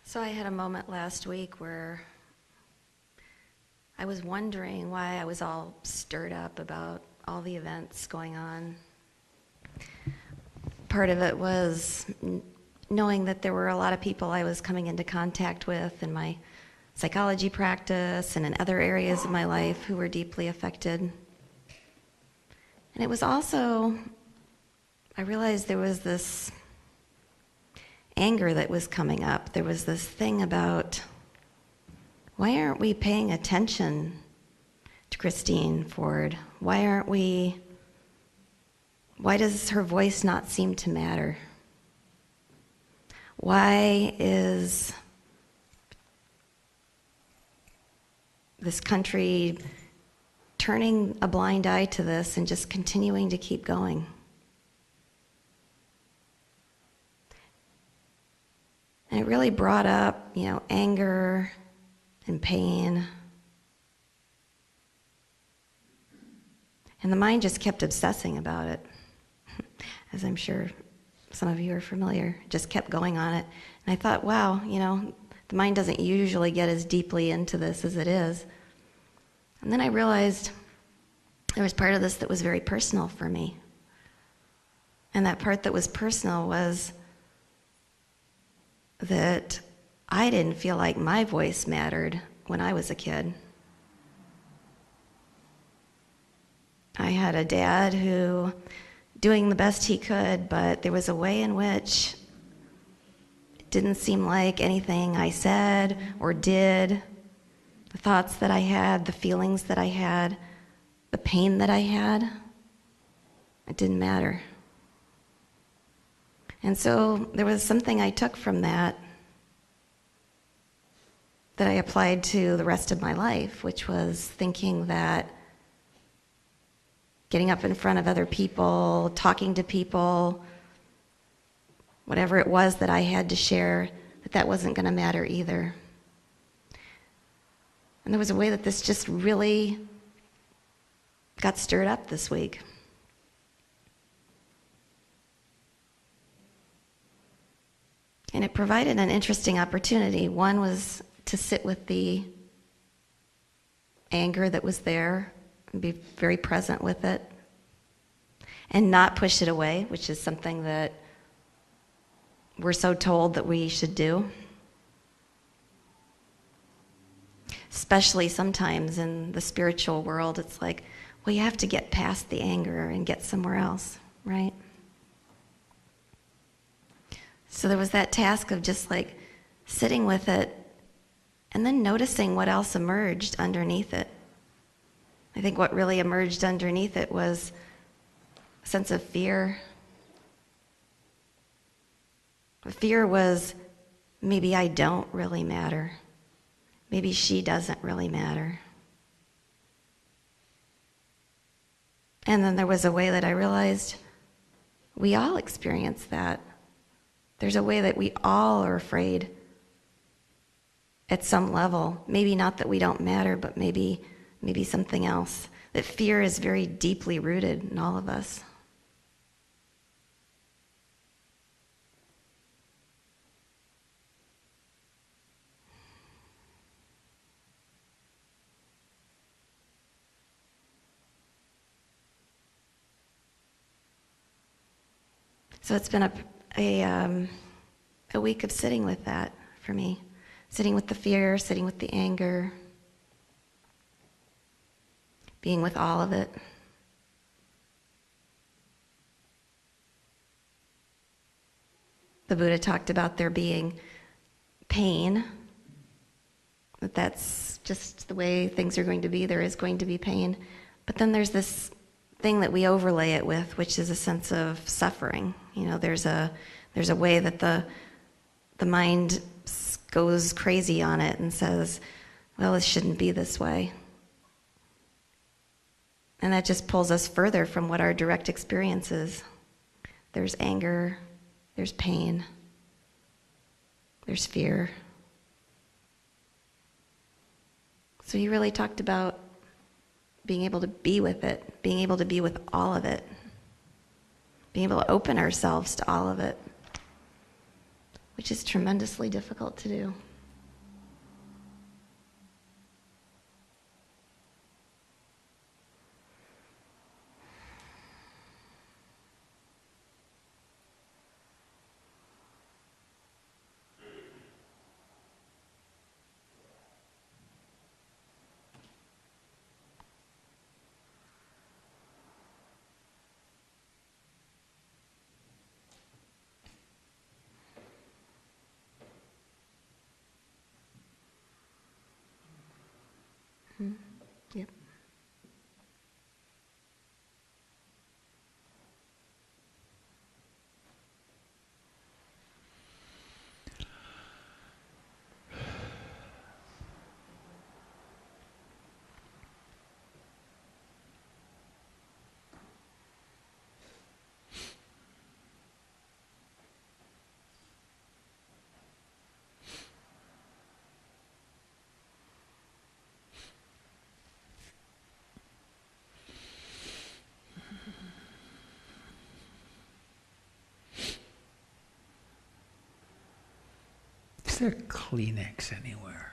So I had a moment last week where I was wondering why I was all stirred up about all the events going on. Part of it was knowing that there were a lot of people I was coming into contact with in my psychology practice and in other areas of my life who were deeply affected. And it was also, I realized there was this anger that was coming up. There was this thing about, why aren't we paying attention to Christine Ford? Why does her voice not seem to matter? Why is this country turning a blind eye to this and just continuing to keep going? And it really brought up, anger and pain. And the mind just kept obsessing about it, as I'm sure some of you are familiar. It just kept going on it. And I thought, wow, the mind doesn't usually get as deeply into this as it is. And then I realized there was part of this that was very personal for me. And that part that was personal was that I didn't feel like my voice mattered when I was a kid. I had a dad who, doing the best he could, but there was a way in which it didn't seem like anything I said or did, the thoughts that I had, the feelings that I had, the pain that I had, it didn't matter. And so there was something I took from that. that I applied to the rest of my life, which was thinking that getting up in front of other people, talking to people, whatever it was that I had to share, that wasn't going to matter either. And there was a way that this just really got stirred up this week. And it provided an interesting opportunity. One was to sit with the anger that was there and be very present with it and not push it away, which is something that we're so told that we should do. Especially sometimes in the spiritual world, it's like, well, you have to get past the anger and get somewhere else, right? So there was that task of just like sitting with it and then noticing what else emerged underneath it. I think what really emerged underneath it was a sense of fear. Fear was, maybe I don't really matter. Maybe she doesn't really matter. And then there was a way that I realized we all experience that. There's a way that we all are afraid at some level. Maybe not that we don't matter, but maybe something else. That fear is very deeply rooted in all of us. So it's been a week of sitting with that for me. Sitting with the fear, sitting with the anger, being with all of it. The Buddha talked about there being pain, that's just the way things are going to be. There is going to be pain. But then there's this thing that we overlay it with, which is a sense of suffering. You know, there's a way that the mind goes crazy on it and says, well, it shouldn't be this way. And that just pulls us further from what our direct experience is. There's anger, there's pain, there's fear. So he really talked about being able to be with it, being able to be with all of it, being able to open ourselves to all of it, which is tremendously difficult to do. Yep. Is there Kleenex anywhere?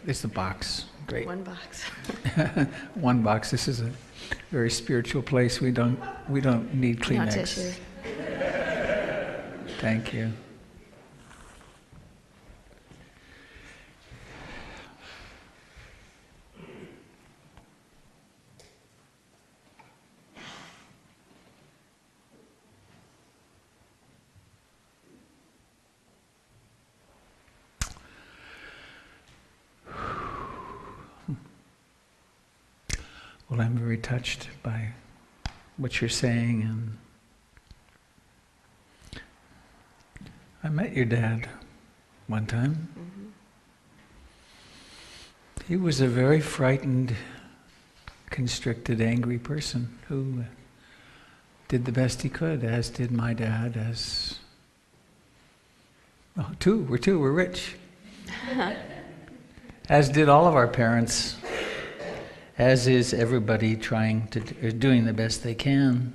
There's the box. Great. One box. One box. This is a very spiritual place. We don't need Kleenex. No tissue. Thank you. Well, I'm very touched by what you're saying, and I met your dad one time. He was a very frightened, constricted, angry person who did the best he could, as did my dad, we're rich. As did all of our parents, as is everybody doing the best they can.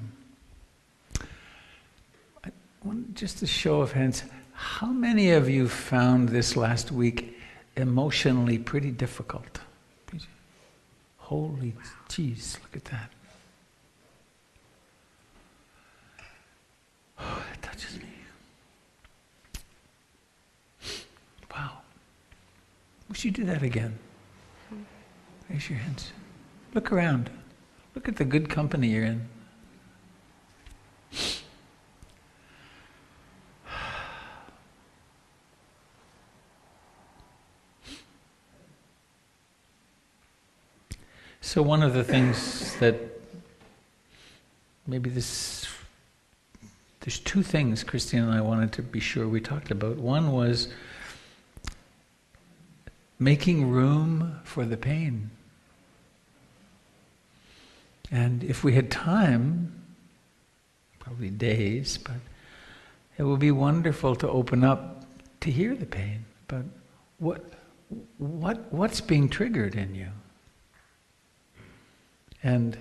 Just a show of hands, how many of you found this last week emotionally pretty difficult? Holy jeez, look at that. Oh, that touches me. Wow. Wish you do that again. Raise your hands. Look around. Look at the good company you're in. So one of the things that there's two things Christine and I wanted to be sure we talked about. One was making room for the pain. And if we had time, probably days, but it would be wonderful to open up to hear the pain. But what's being triggered in you? And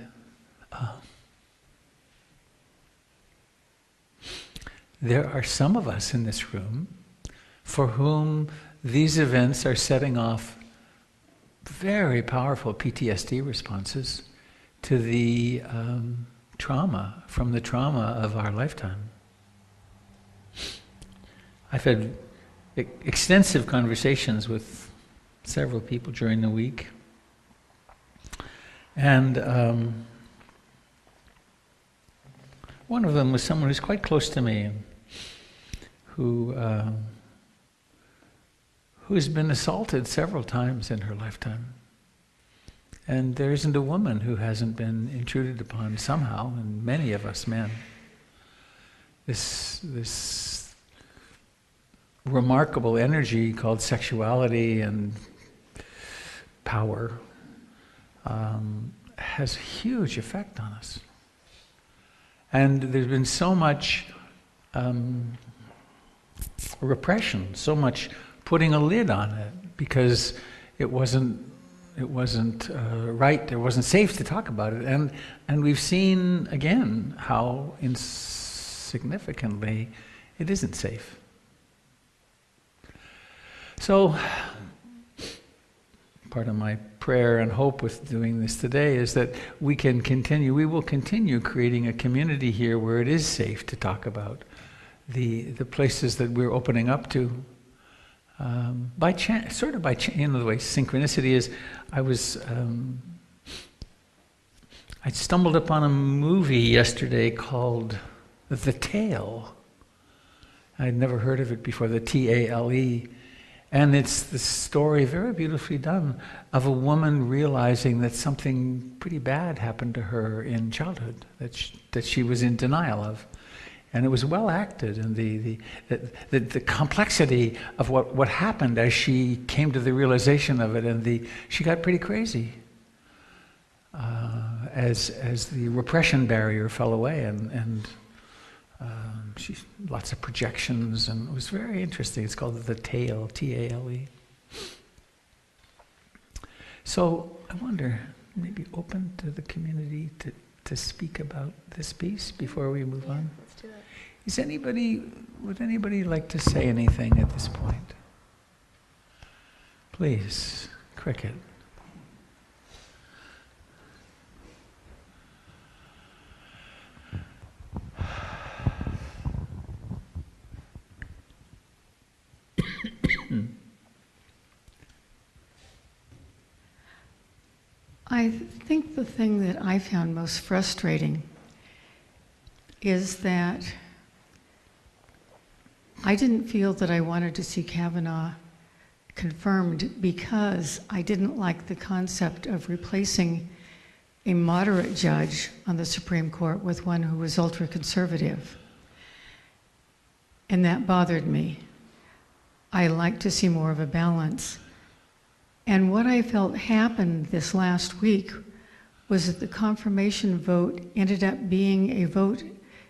there are some of us in this room for whom these events are setting off very powerful PTSD responses to the trauma of our lifetime. I've had extensive conversations with several people during the week. And one of them was someone who's quite close to me, who's been assaulted several times in her lifetime. And there isn't a woman who hasn't been intruded upon somehow, and many of us men. This remarkable energy called sexuality and power has a huge effect on us. And there's been so much repression, so much putting a lid on it, because it wasn't right, it wasn't safe to talk about it. And we've seen again how insignificantly it isn't safe. So part of my prayer and hope with doing this today is that we will continue creating a community here where it is safe to talk about the places that we're opening up to. By chance, the way synchronicity is, I stumbled upon a movie yesterday called The Tale. I'd never heard of it before, the Tale. And it's the story, very beautifully done, of a woman realizing that something pretty bad happened to her in childhood, that she was in denial of. And it was well acted, and the complexity of what happened as she came to the realization of it, and she got pretty crazy as the repression barrier fell away, and she lots of projections, and it was very interesting. It's called The Tale, T-A-L-E. So I wonder, maybe open to the community to speak about this piece before we move on. Let's do it. Would anybody like to say anything at this point? Please, cricket. I think the thing that I found most frustrating is that I didn't feel that I wanted to see Kavanaugh confirmed because I didn't like the concept of replacing a moderate judge on the Supreme Court with one who was ultra-conservative. And that bothered me. I like to see more of a balance. And what I felt happened this last week was that the confirmation vote ended up being a vote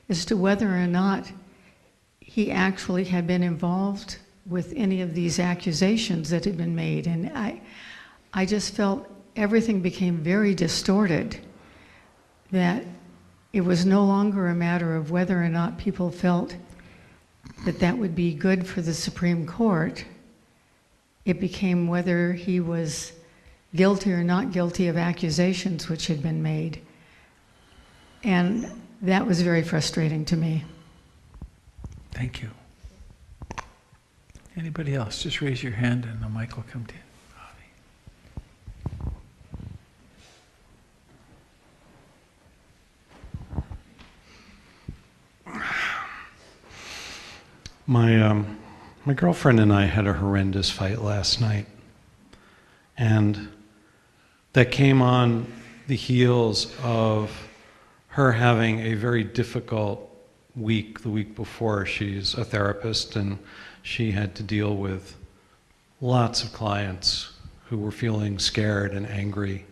as to whether or not he actually had been involved with any of these accusations that had been made. And I just felt everything became very distorted, that it was no longer a matter of whether or not people felt that that would be good for the Supreme Court. It became whether he was guilty or not guilty of accusations which had been made. And that was very frustrating to me. Thank you. Anybody else? Just raise your hand and the mic will come to you. My girlfriend and I had a horrendous fight last night, and that came on the heels of her having a very difficult week the week before. She's a therapist, and she had to deal with lots of clients who were feeling scared and angry,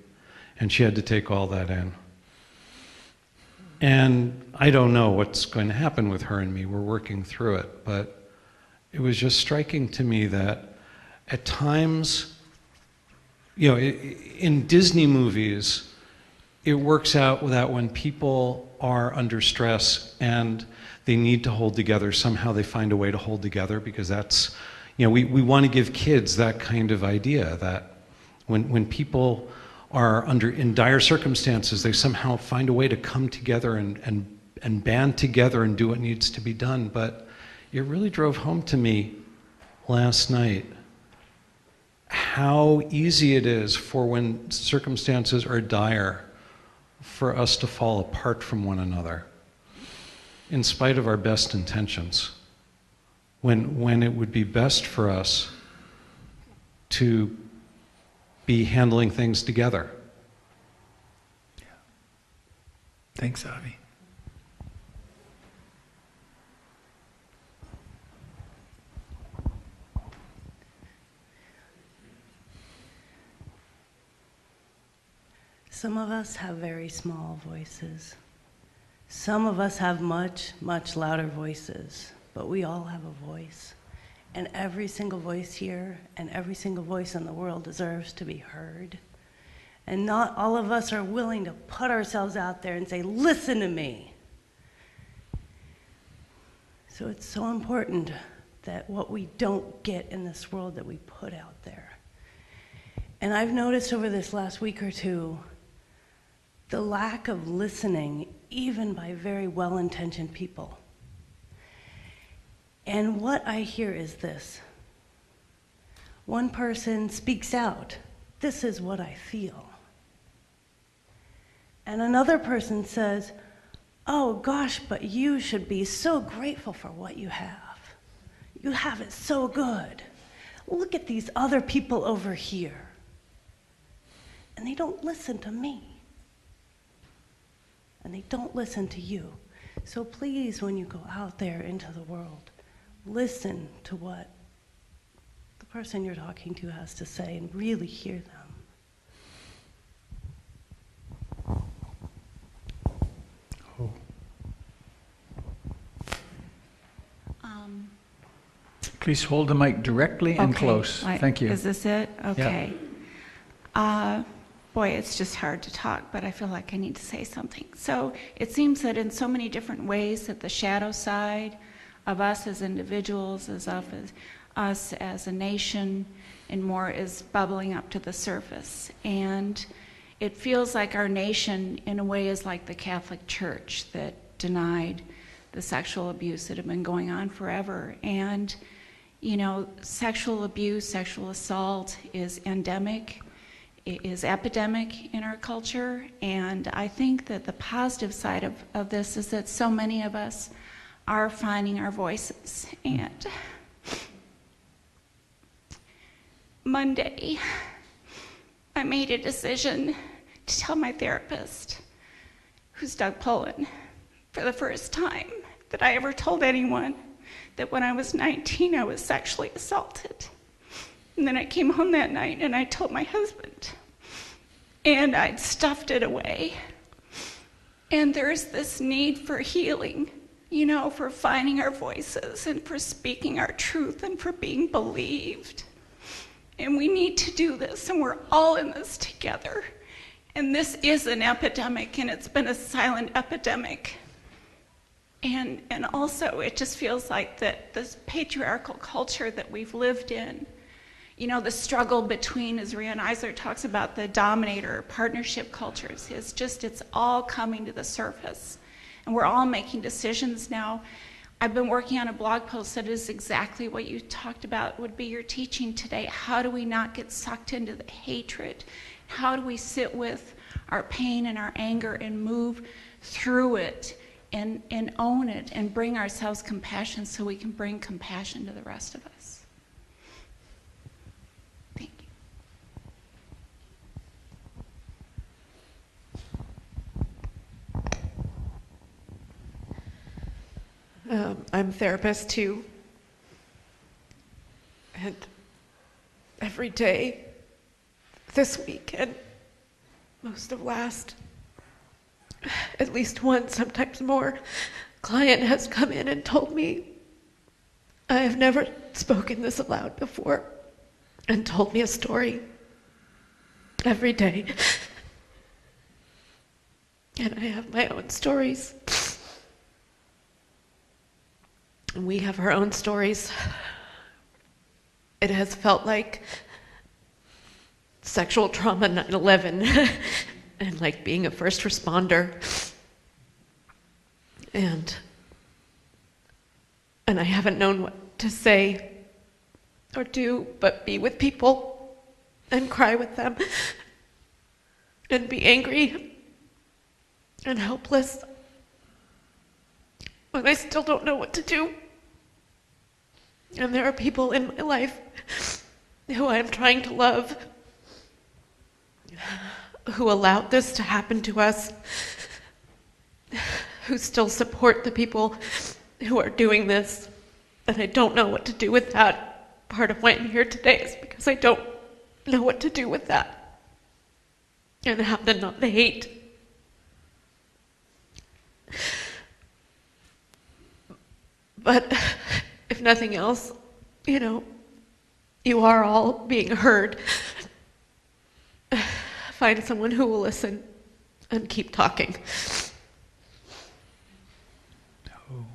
and she had to take all that in. And I don't know what's going to happen with her and me. We're working through it, but it was just striking to me that at times, you know, in Disney movies, it works out that when people are under stress and they need to hold together, somehow they find a way to hold together, because that's, you know, we want to give kids that kind of idea that when people are in dire circumstances, they somehow find a way to come together and band together and do what needs to be done. But it really drove home to me last night how easy it is for when circumstances are dire for us to fall apart from one another, in spite of our best intentions, when it would be best for us to be handling things together. Yeah. Thanks, Avi. Some of us have very small voices. Some of us have much, much louder voices, but we all have a voice. And every single voice here and every single voice in the world deserves to be heard. And not all of us are willing to put ourselves out there and say, listen to me. So it's so important that what we don't get in this world that we put out there. And I've noticed over this last week or two, the lack of listening, even by very well-intentioned people. And what I hear is this. One person speaks out, this is what I feel. And another person says, oh gosh, but you should be so grateful for what you have. You have it so good. Look at these other people over here. And they don't listen to me. And they don't listen to you. So please, when you go out there into the world, listen to what the person you're talking to has to say and really hear them. Oh. Please hold the mic directly and close. Thank you. Is this it? Okay. Boy, it's just hard to talk, but I feel like I need to say something. So it seems that in so many different ways that the shadow side of us as individuals, as us as a nation, and more is bubbling up to the surface. And it feels like our nation, in a way, is like the Catholic Church that denied the sexual abuse that had been going on forever. And, you know, sexual abuse, sexual assault is endemic. It is epidemic in our culture, and I think that the positive side of this is that so many of us are finding our voices. And Monday, I made a decision to tell my therapist, who's Doug Pullen, for the first time that I ever told anyone, that when I was 19, I was sexually assaulted. And then I came home that night and I told my husband. And I'd stuffed it away. And there's this need for healing, you know, for finding our voices and for speaking our truth and for being believed. And we need to do this, and we're all in this together. And this is an epidemic, and it's been a silent epidemic. And also, it just feels like that this patriarchal culture that we've lived in, you know, the struggle between, as Rian Eisler talks about, the dominator partnership cultures, is just, it's all coming to the surface. And we're all making decisions now. I've been working on a blog post that is exactly what you talked about would be your teaching today. How do we not get sucked into the hatred? How do we sit with our pain and our anger and move through it and own it and bring ourselves compassion so we can bring compassion to the rest of us? Thank you. I'm a therapist too. And every day this week and most of last, at least one, sometimes more, client has come in and told me, I have never spoken this aloud before, and told me a story every day. And I have my own stories. And we have our own stories. It has felt like sexual trauma 9/11 and like being a first responder. And I haven't known what to say or do but be with people and cry with them and be angry and helpless when I still don't know what to do. And there are people in my life who I'm trying to love, who allowed this to happen to us, who still support the people who are doing this, and I don't know what to do with that. Part of why I'm here today is because I don't know what to do with that and how to not hate. But if nothing else, you know, you are all being heard. Find someone who will listen and keep talking. Oh.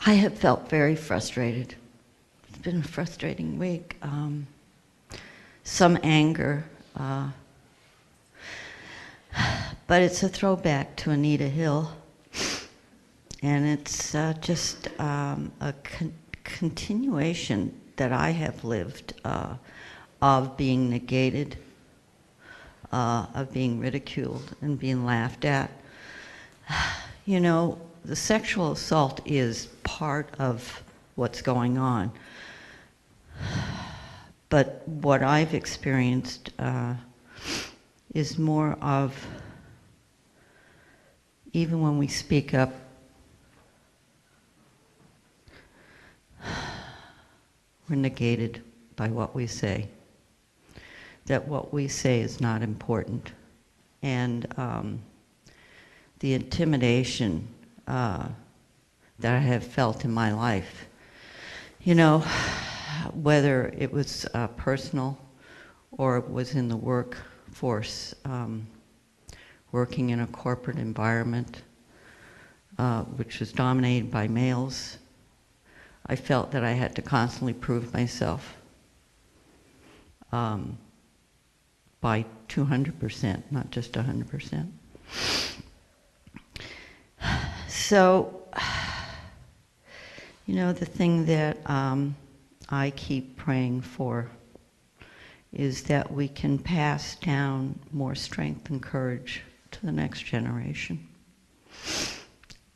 I have felt very frustrated. It's been a frustrating week. Some anger, but it's a throwback to Anita Hill, and it's just a continuation that I have lived of being negated, of being ridiculed and being laughed at. You know, the sexual assault is part of what's going on. But what I've experienced is more of, even when we speak up, we're negated by what we say. That what we say is not important. And the intimidation that I have felt in my life, you know, whether it was personal or it was in the workforce, working in a corporate environment, which was dominated by males, I felt that I had to constantly prove myself by 200%, not just 100%. So, you know, the thing that I keep praying for is that we can pass down more strength and courage to the next generation.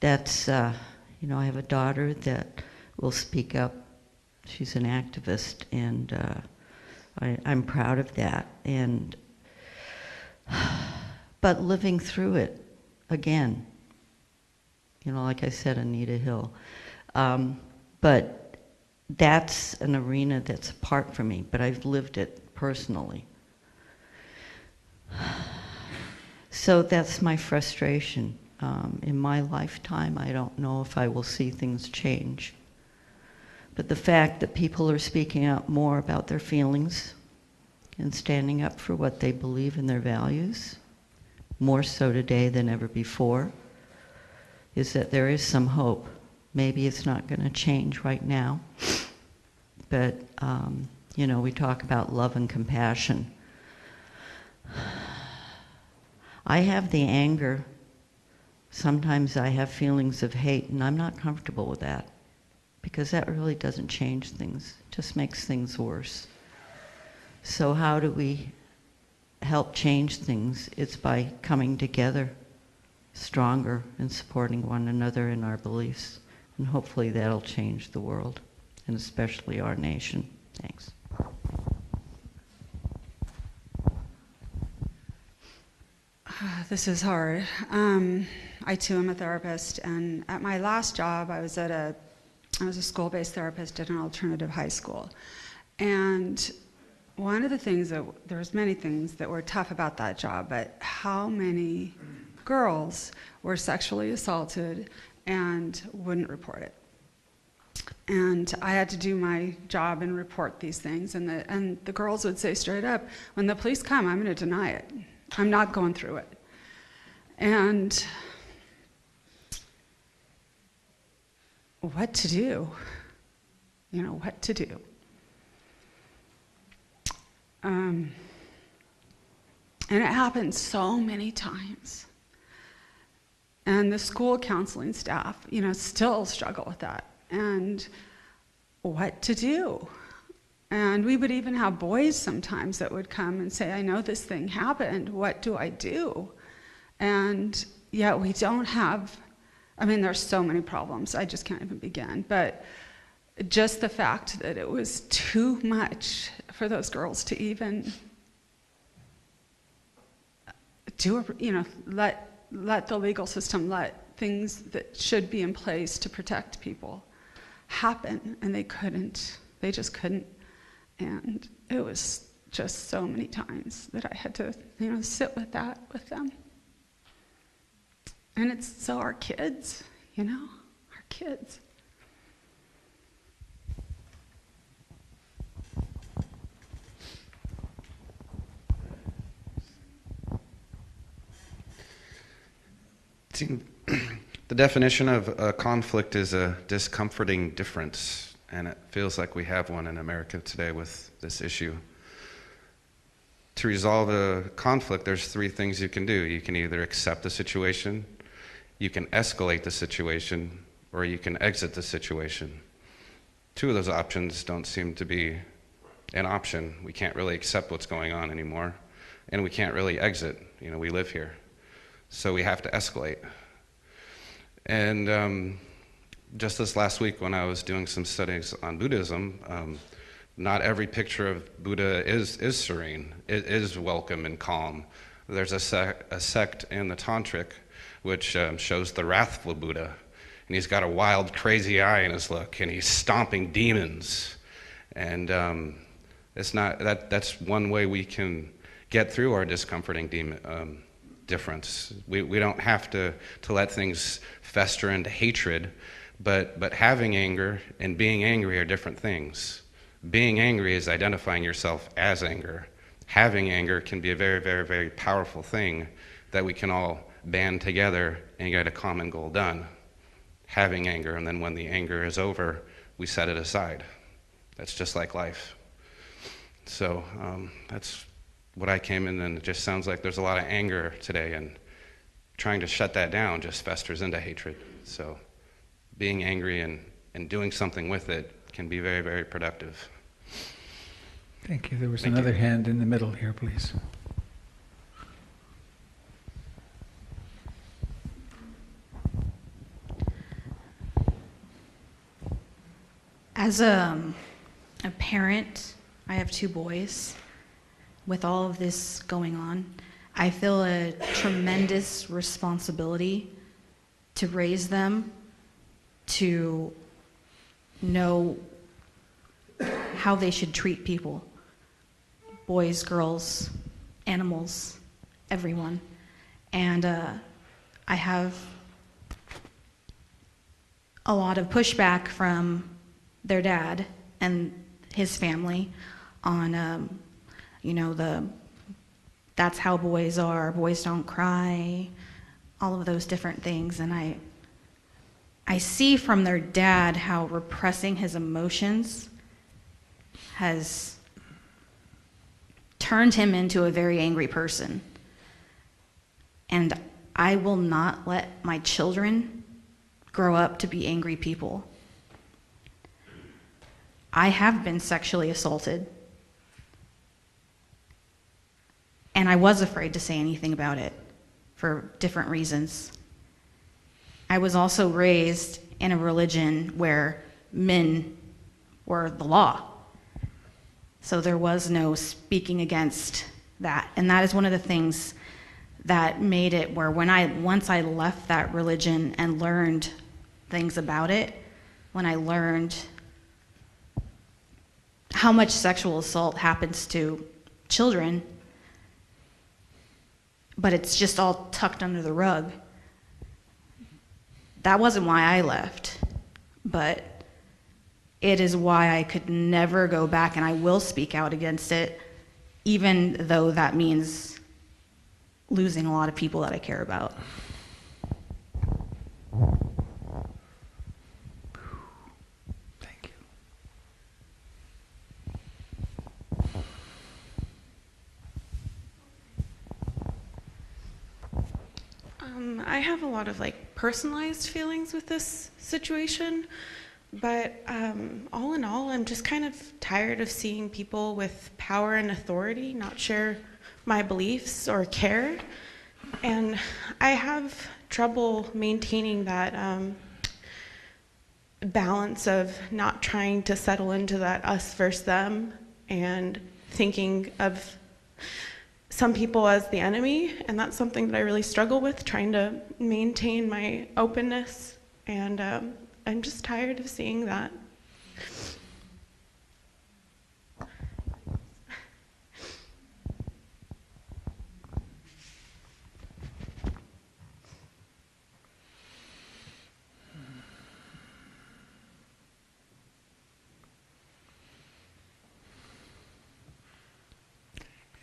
that's, you know, I have a daughter that will speak up. She's an activist, and I'm proud of that. And but living through it again, you know, like I said, Anita Hill. But that's an arena that's apart from me, but I've lived it personally. So that's my frustration. In my lifetime, I don't know if I will see things change. But the fact that people are speaking out more about their feelings and standing up for what they believe in their values, more so today than ever before, is that there is some hope. Maybe it's not going to change right now, but you know, we talk about love and compassion. I have the anger. Sometimes I have feelings of hate, and I'm not comfortable with that, because that really doesn't change things, it just makes things worse. So how do we help change things? It's by coming together stronger and supporting one another in our beliefs, and hopefully that'll change the world, and especially our nation. Thanks. This is hard. I too am a therapist, and at my last job, I was a school-based therapist at an alternative high school. And one of the things there was many things that were tough about that job, but how many girls were sexually assaulted and wouldn't report it. And I had to do my job and report these things, and the girls would say straight up, when the police come, I'm going to deny it. I'm not going through it. And what to do? You know, what to do? And it happens so many times. And the school counseling staff, you know, still struggle with that. And what to do? And we would even have boys sometimes that would come and say, I know this thing happened, what do I do? And yet we don't have, I mean, there's so many problems, I just can't even begin. But just the fact that it was too much for those girls to even do, you know, let the legal system, let things that should be in place to protect people happen, and they couldn't, they just couldn't. And it was just so many times that I had to, you know, sit with that with them. And it's so our kids, you know, our kids. See, the definition of a conflict is a discomforting difference. And it feels like we have one in America today with this issue. To resolve a conflict, there's three things you can do. You can either accept the situation, you can escalate the situation, or you can exit the situation. Two of those options don't seem to be an option. We can't really accept what's going on anymore, and we can't really exit. You know, we live here. So we have to escalate. And just this last week when I was doing some studies on Buddhism, not every picture of Buddha is serene. It is welcome and calm. There's a sect in the Tantric which shows the wrathful Buddha, and he's got a wild, crazy eye in his look, and he's stomping demons. And it's not that's one way we can get through our discomforting difference. We don't have to let things fester into hatred. But having anger and being angry are different things. Being angry is identifying yourself as anger. Having anger can be a very, very, very powerful thing that we can all band together and get a common goal done. Having anger, and then when the anger is over, we set it aside. That's just like life. So that's what I came in, and it just sounds like there's a lot of anger today, and trying to shut that down just festers into hatred. So being angry and doing something with it can be very, very productive. Thank you. There was another hand in the middle here, please. As a parent, I have 2 boys. With all of this going on, I feel a tremendous responsibility to raise them, to know how they should treat people. Boys, girls, animals, everyone. And I have a lot of pushback from their dad and his family on, that's how boys are, boys don't cry, all of those different things. And I see from their dad how repressing his emotions has turned him into a very angry person. And I will not let my children grow up to be angry people. I have been sexually assaulted, and I was afraid to say anything about it for different reasons. I was also raised in a religion where men were the law. So there was no speaking against that. And that is one of the things that made it where once I left that religion and learned things about it, when I learned how much sexual assault happens to children, but it's just all tucked under the rug. That wasn't why I left, but it is why I could never go back, and I will speak out against it, even though that means losing a lot of people that I care about. Thank you. I have a lot of personalized feelings with this situation, but all in all, I'm just kind of tired of seeing people with power and authority not share my beliefs or care, and I have trouble maintaining that balance of not trying to settle into that us versus them and thinking of some people as the enemy, and that's something that I really struggle with, trying to maintain my openness, and I'm just tired of seeing that.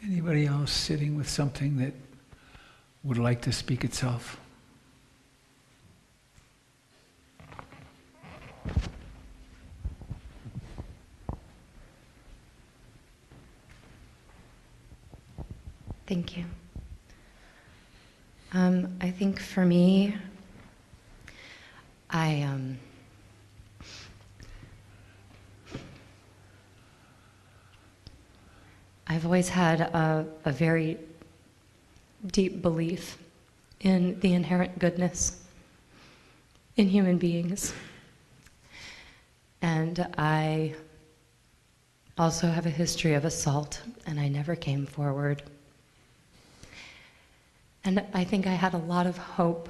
Anybody else sitting with something that would like to speak itself? Thank you. I think for me, I've always had a very deep belief in the inherent goodness in human beings. And I also have a history of assault, and I never came forward. And I think I had a lot of hope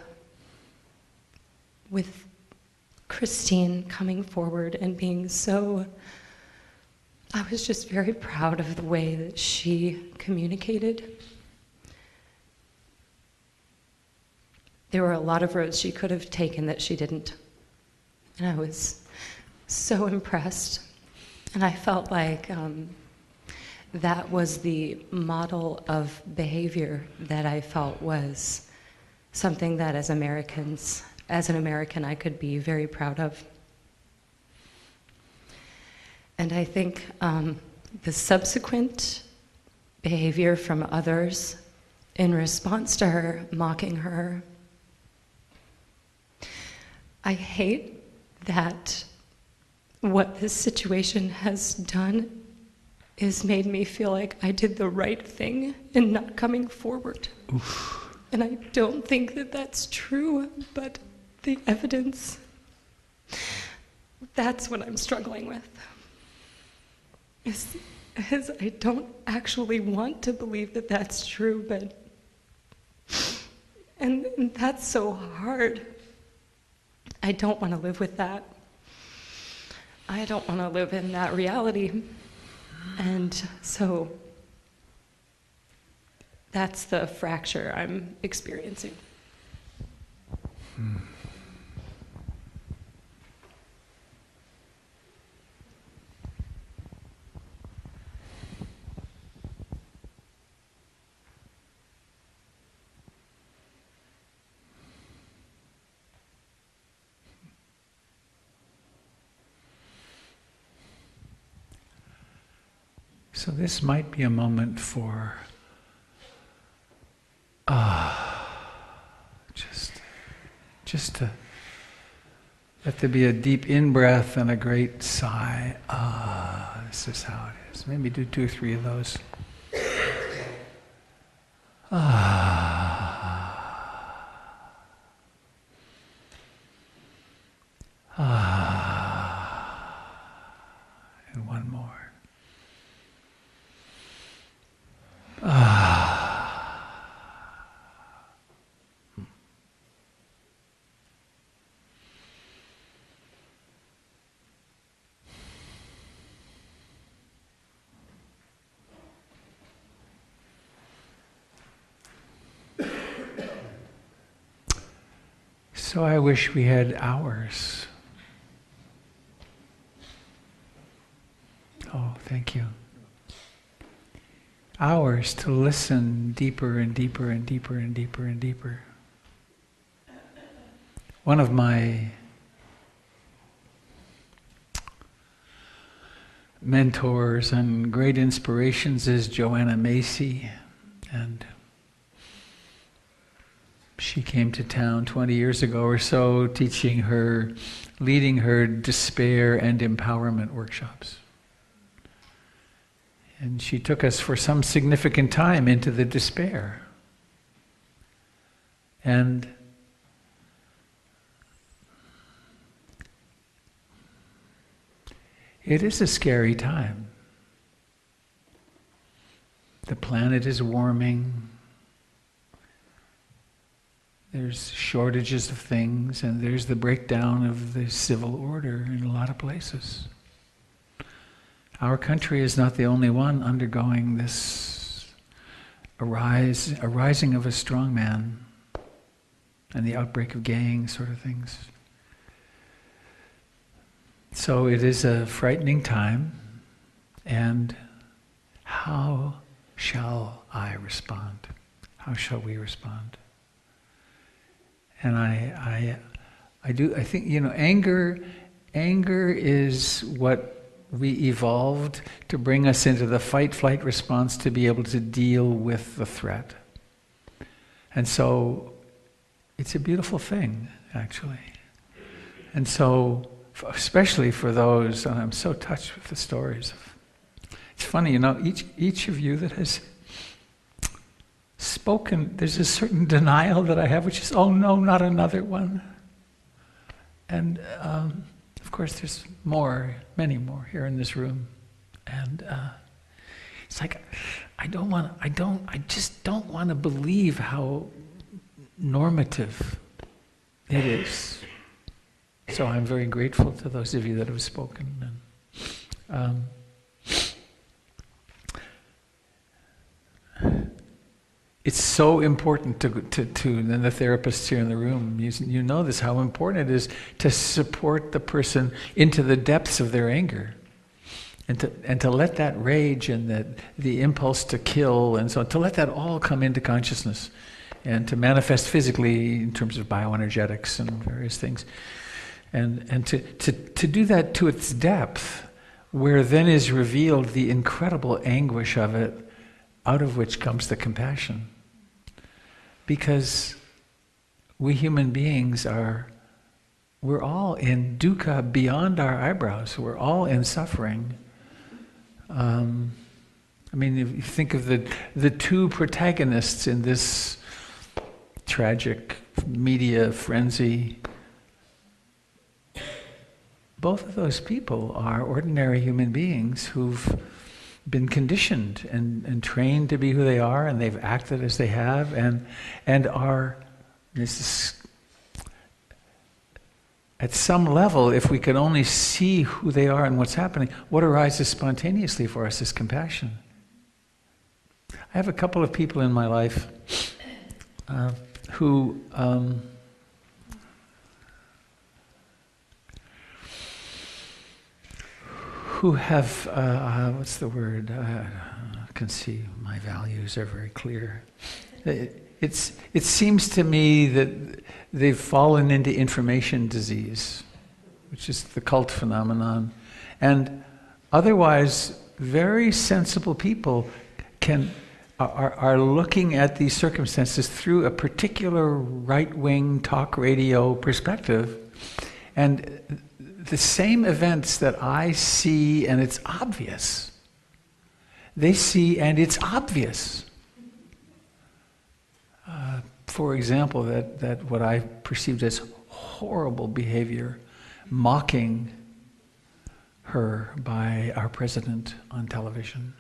with Christine coming forward and being so, I was just very proud of the way that she communicated. There were a lot of roads she could have taken that she didn't. And I was so impressed. And I felt like that was the model of behavior that I felt was something that as Americans, as an American, I could be very proud of. And I think the subsequent behavior from others in response to her mocking her, I hate that what this situation has done is made me feel like I did the right thing in not coming forward. Oof. And I don't think that that's true, but the evidence That's what I'm struggling with. Is I don't actually want to believe that that's true, but and that's so hard. I don't want to live with that. I don't want to live in that reality. And so that's the fracture I'm experiencing. So this might be a moment for just to let there be a deep in-breath and a great sigh. This is how it is. Maybe do 2 or 3 of those. And one more. So I wish we had hours. Oh, thank you. Hours to listen deeper and deeper and deeper and deeper and deeper. One of my mentors and great inspirations is Joanna Macy, and she came to town 20 years ago or so, leading her despair and empowerment workshops. And she took us for some significant time into the despair. And it is a scary time. The planet is warming. There's shortages of things, and there's the breakdown of the civil order in a lot of places. Our country is not the only one undergoing this arising of a strong man and the outbreak of gangs, sort of things. So it is a frightening time, and how shall I respond? How shall we respond? And I think, anger is what we evolved to bring us into the fight-flight response to be able to deal with the threat. And so it's a beautiful thing, actually. And so, especially for those, and I'm so touched with the stories. It's funny, each of you that has spoken, there's a certain denial that I have, which is, oh no, not another one. And of course there's many more here in this room. And it's like, I just don't want to believe how normative it is. So I'm very grateful to those of you that have spoken. And, it's so important to and the therapists here in the room, you know this, how important it is to support the person into the depths of their anger. And to let that rage and the impulse to kill and so on, to let that all come into consciousness and to manifest physically in terms of bioenergetics and various things. And to do that to its depth, where then is revealed the incredible anguish of it, out of which comes the compassion. Because we human beings we're all in dukkha beyond our eyebrows. We're all in suffering. If you think of the 2 protagonists in this tragic media frenzy, both of those people are ordinary human beings who've been conditioned and trained to be who they are, and they've acted as they have, and are, this is, at some level, if we could only see who they are and what's happening, what arises spontaneously for us is compassion. I have a couple of people in my life who have, what's the word? I can see my values are very clear. It seems to me that they've fallen into information disease, which is the cult phenomenon. And otherwise, very sensible people are looking at these circumstances through a particular right-wing talk radio perspective. And the same events that I see and it's obvious, they see and it's obvious. For example, that what I perceived as horrible behavior, mocking her by our president on television,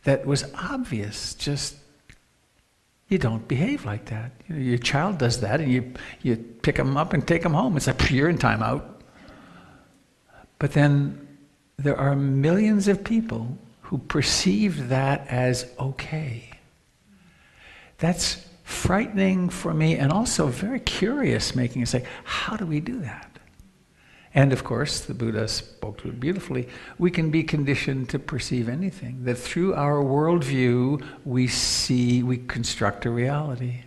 that was obvious. Just, you don't behave like that. You know, your child does that, and you pick them up and take them home. It's like, you're in timeout. But then there are millions of people who perceive that as okay. That's frightening for me, and also very curious, making us say, how do we do that? And of course, the Buddha spoke to it beautifully, we can be conditioned to perceive anything, that through our worldview we construct a reality.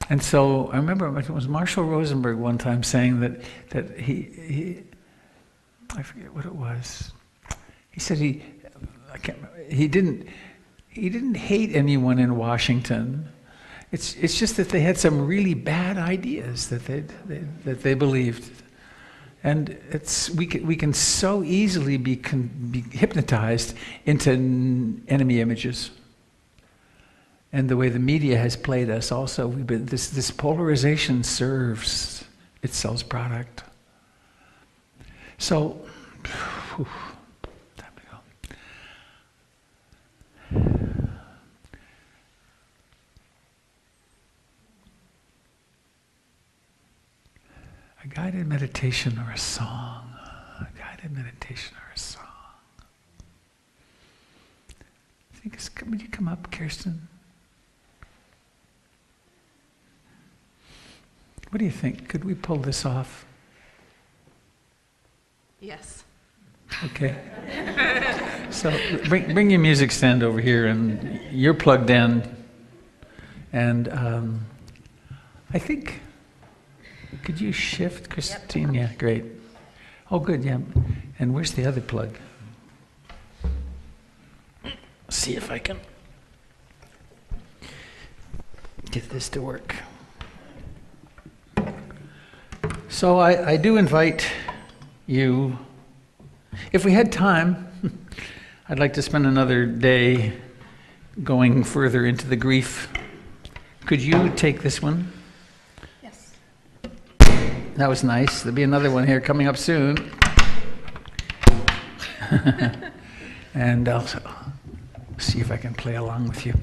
And so I remember it was Marshall Rosenberg one time saying that he I forget what it was. He said he didn't hate anyone in Washington. It's just that they had some really bad ideas that they believed, and we can so easily be hypnotized into enemy images. And the way the media has played us also, this polarization serves, it sells product. So, time to go. A guided meditation or a song. A guided meditation or a song. Would you come up, Kirsten? What do you think? Could we pull this off? Yes. Okay. So bring your music stand over here, and you're plugged in. And I think, could you shift, Christine? Yep. Yeah, great. Oh, good, yeah. And where's the other plug? See if I can get this to work. So I do invite you, if we had time, I'd like to spend another day going further into the grief. Could you take this one? Yes. That was nice. There'll be another one here coming up soon. And I'll see if I can play along with you.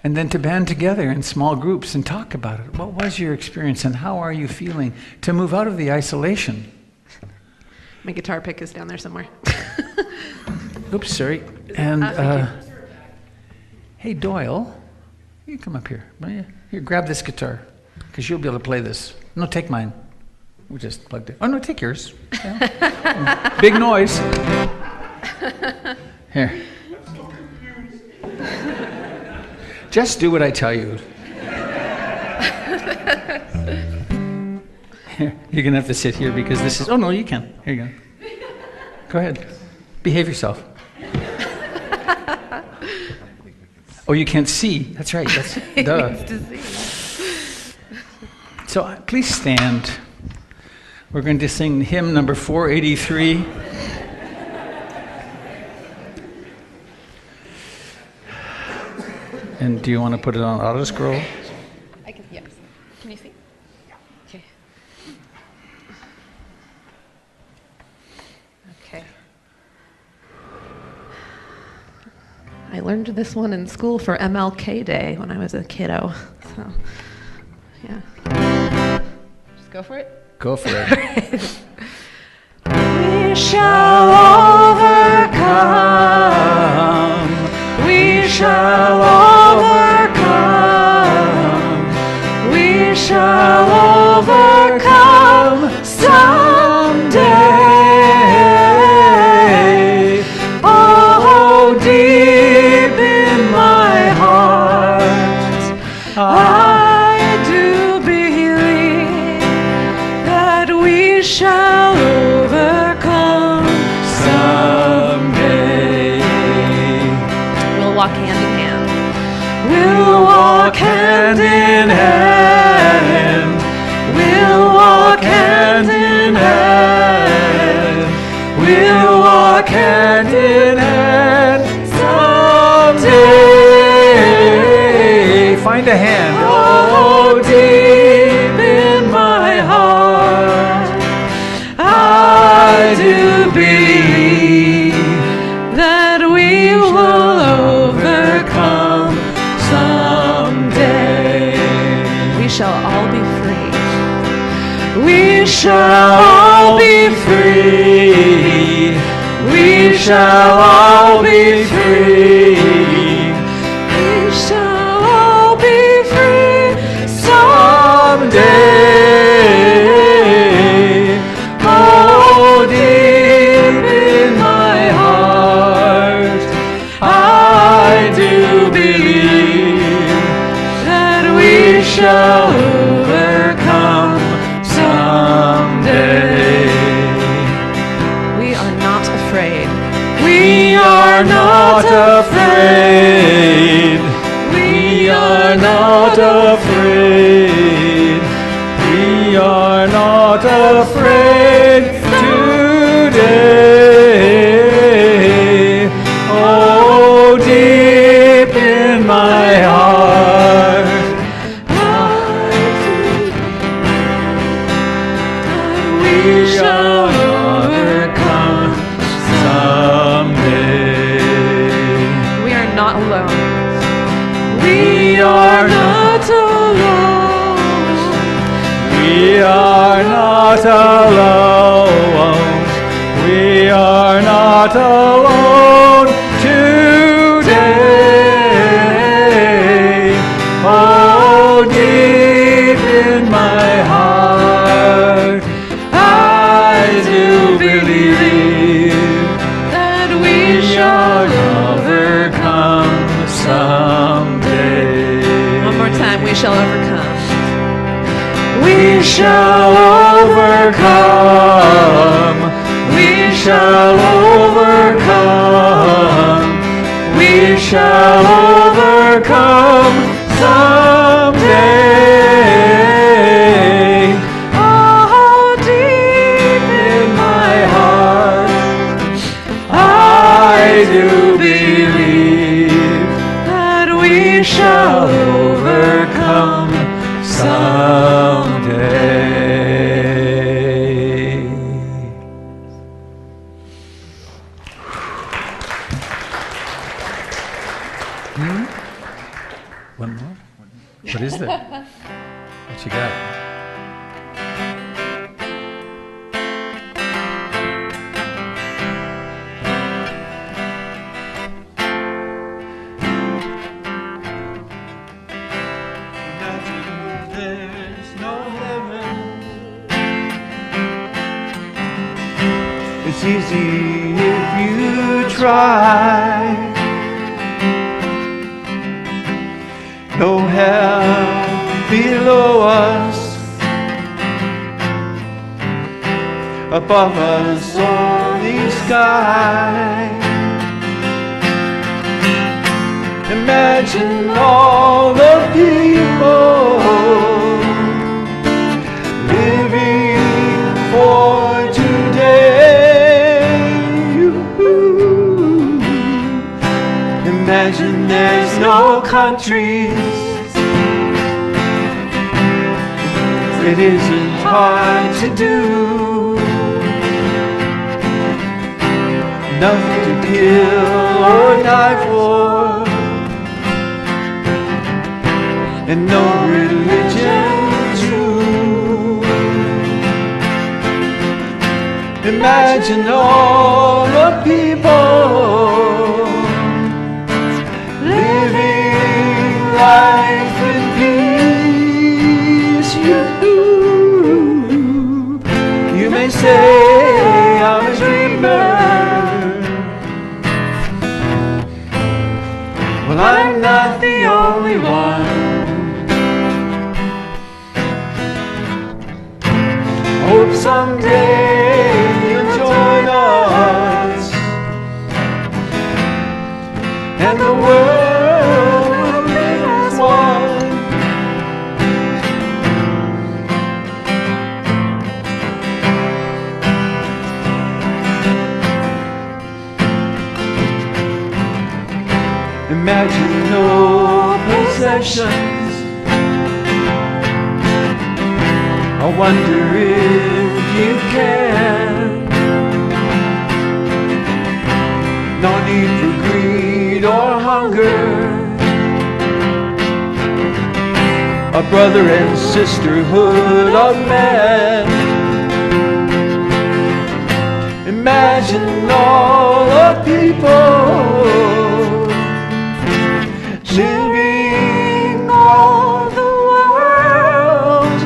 And then to band together in small groups and talk about it. What was your experience and how are you feeling? To move out of the isolation. My guitar pick is down there somewhere. Oops, sorry. And hey, Doyle, you come up here. Here, grab this guitar, because you'll be able to play this. No, take mine. We just plugged it. Oh, no, take yours. Yeah. Big noise. Here. Just do what I tell you. Here, you're going to have to sit here because this is... Oh, no, you can. Here you go. Go ahead. Behave yourself. Oh, you can't see. That's right. That's duh. So please stand. We're going to sing hymn number 483. And do you want to put it on auto scroll? I can, yes. Can you see? Okay. I learned this one in school for MLK Day when I was a kiddo. So, yeah. Just go for it? Go for it. We shall overcome. We shall overcome. We shall overcome someday. Oh, deep in my heart, I do believe that we shall overcome someday. We'll walk hand in hand. We'll walk hand in hand. We'll walk hand in hand. We'll walk hand in hand someday. Find a hand. Oh, deep in my heart, I do believe that we will overcome someday. We shall all be free. We shall all be free. We shall all be free. We shall all be free someday. Oh, deep in my heart, I do believe that we shall overcome someday. We are not afraid. We are not afraid. We are not afraid. We are not afraid today. Oh, deep in my heart, we shall overcome someday. We are not alone. We are not alone. We are not alone. We are not alone today. Oh, deep in my heart, I do believe that we shall overcome someday. One more time, we shall overcome. We shall overcome. We shall overcome. We shall overcome someday. Oh, deep in my heart, I do believe that we shall overcome someday. One more? What is that? What you got? There's no heaven. It's easy if you try. No hell below us, above us only sky. Imagine all the people living for today. Imagine there's no countries, It isn't hard to do. Nothing to kill or die for, and no religion true. Imagine all the people living life in peace. You may say I'm a dreamer. Well, I'm not the only one. Hope someday you'll join us, and the world will be as one. Imagine no possessions. I wonder if you can. No need for greed or hunger. A brother and sisterhood of men. Imagine all the people living all the world.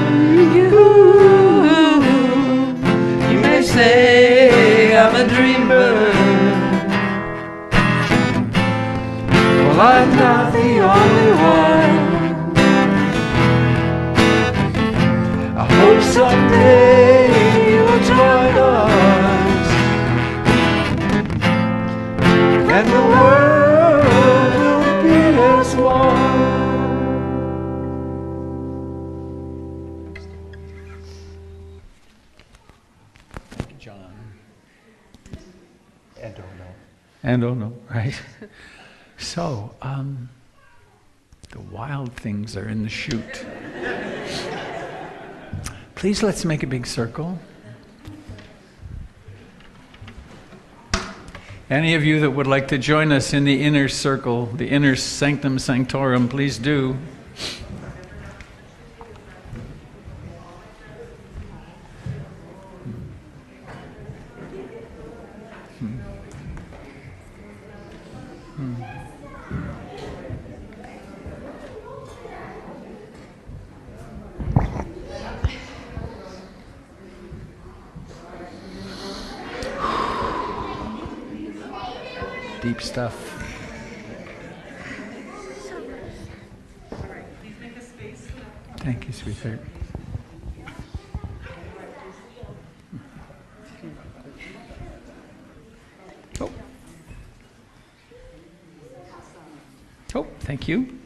You may say I'm a dreamer. Well, I'm not the only one. I hope someday you'll join us, and the world will be as one. Thank you, John. And oh no. And oh no, right? So, the wild things are in the chute. Please, let's make a big circle. Any of you that would like to join us in the inner circle, the inner sanctum sanctorum, please do. Deep stuff. Thank you, sweetheart. Oh. Oh, thank you.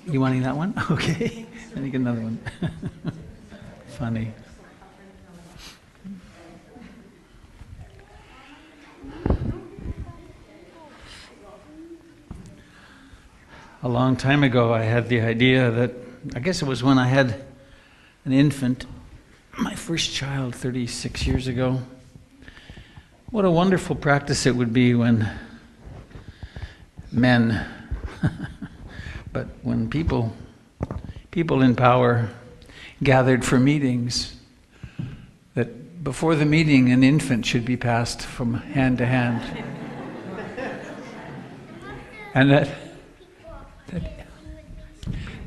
You wanting that one? Okay. Let me get another one. Funny. A long time ago, I had the idea that, I guess it was when I had an infant, my first child 36 years ago. What a wonderful practice it would be when men, but when people in power gathered for meetings, that before the meeting an infant should be passed from hand to hand. And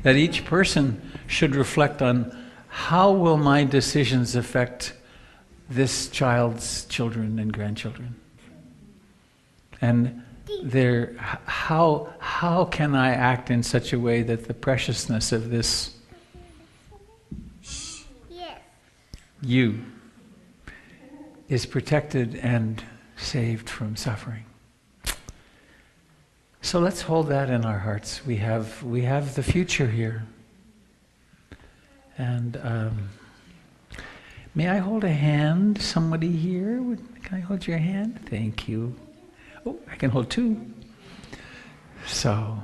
that each person should reflect on how will my decisions affect this child's children and grandchildren, and how can I act in such a way that the preciousness of this you is protected and saved from suffering. So let's hold that in our hearts. We have the future here. And may I hold a hand? Somebody here? Can I hold your hand? Thank you. Oh, I can hold two. So,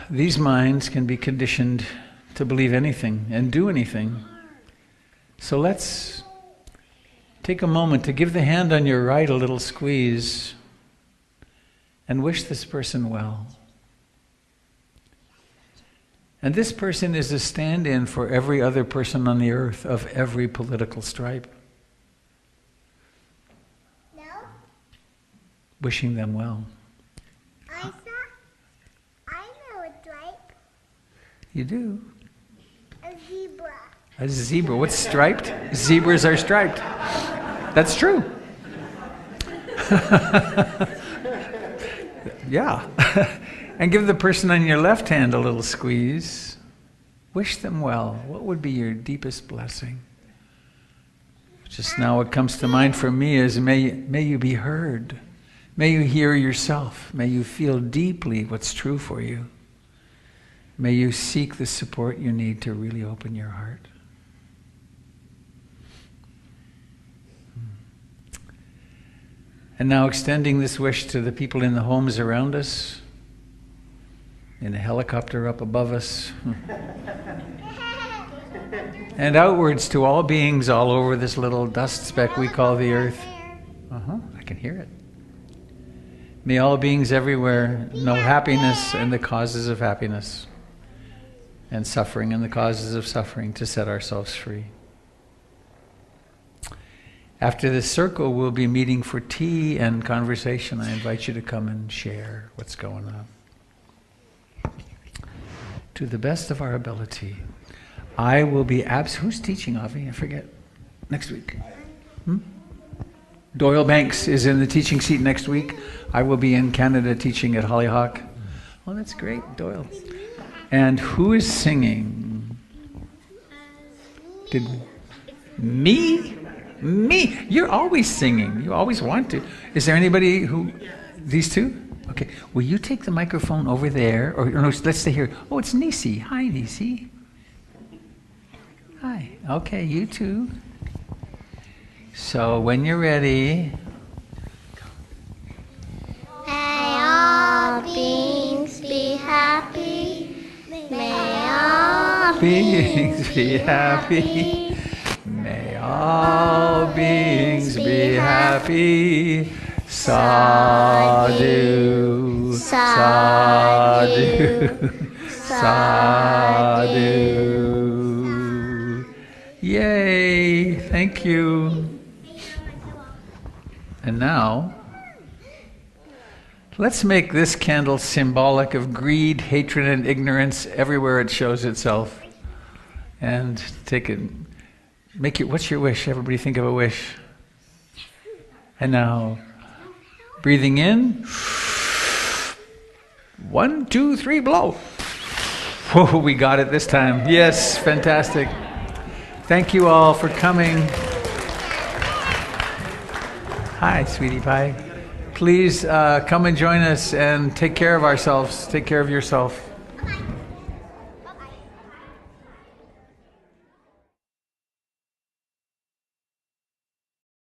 these minds can be conditioned to believe anything and do anything. So let's take a moment to give the hand on your right a little squeeze and wish this person well. And this person is a stand-in for every other person on the earth of every political stripe. No? Wishing them well. I know a stripe. You do? A zebra. A zebra. What's striped? Zebras are striped. That's true. Yeah. And give the person on your left hand a little squeeze. Wish them well. What would be your deepest blessing? Just now what comes to mind for me is may you be heard. May you hear yourself. May you feel deeply what's true for you. May you seek the support you need to really open your heart. And now extending this wish to the people in the homes around us, in a helicopter up above us, and outwards to all beings all over this little dust speck we call the earth. I can hear it. May all beings everywhere know happiness and the causes of happiness, and suffering and the causes of suffering, to set ourselves free. After this circle, we'll be meeting for tea and conversation. I invite you to come and share what's going on. To the best of our ability, I will be who's teaching, Avi? I forget. Next week. Doyle Banks is in the teaching seat next week. I will be in Canada teaching at Hollyhock. Oh, that's great, Doyle. And who is singing? Me? You're always singing. You always want to. Is there anybody who... These two? Okay. Will you take the microphone over there? Or no, let's stay here. Oh, it's Nisi. Hi, Nisi. Hi. Okay, you too. So when you're ready... May all beings be happy. May all beings be happy. May all beings be happy. Sadhu, sadhu, sadhu. Yay, thank you. And now, let's make this candle symbolic of greed, hatred, and ignorance everywhere it shows itself. And take it, make it, what's your wish? Everybody think of a wish. And now, breathing in. 1, 2, 3, blow. Whoa, we got it this time. Yes, fantastic. Thank you all for coming. Hi, sweetie pie. Please come and join us and take care of ourselves. Take care of yourself.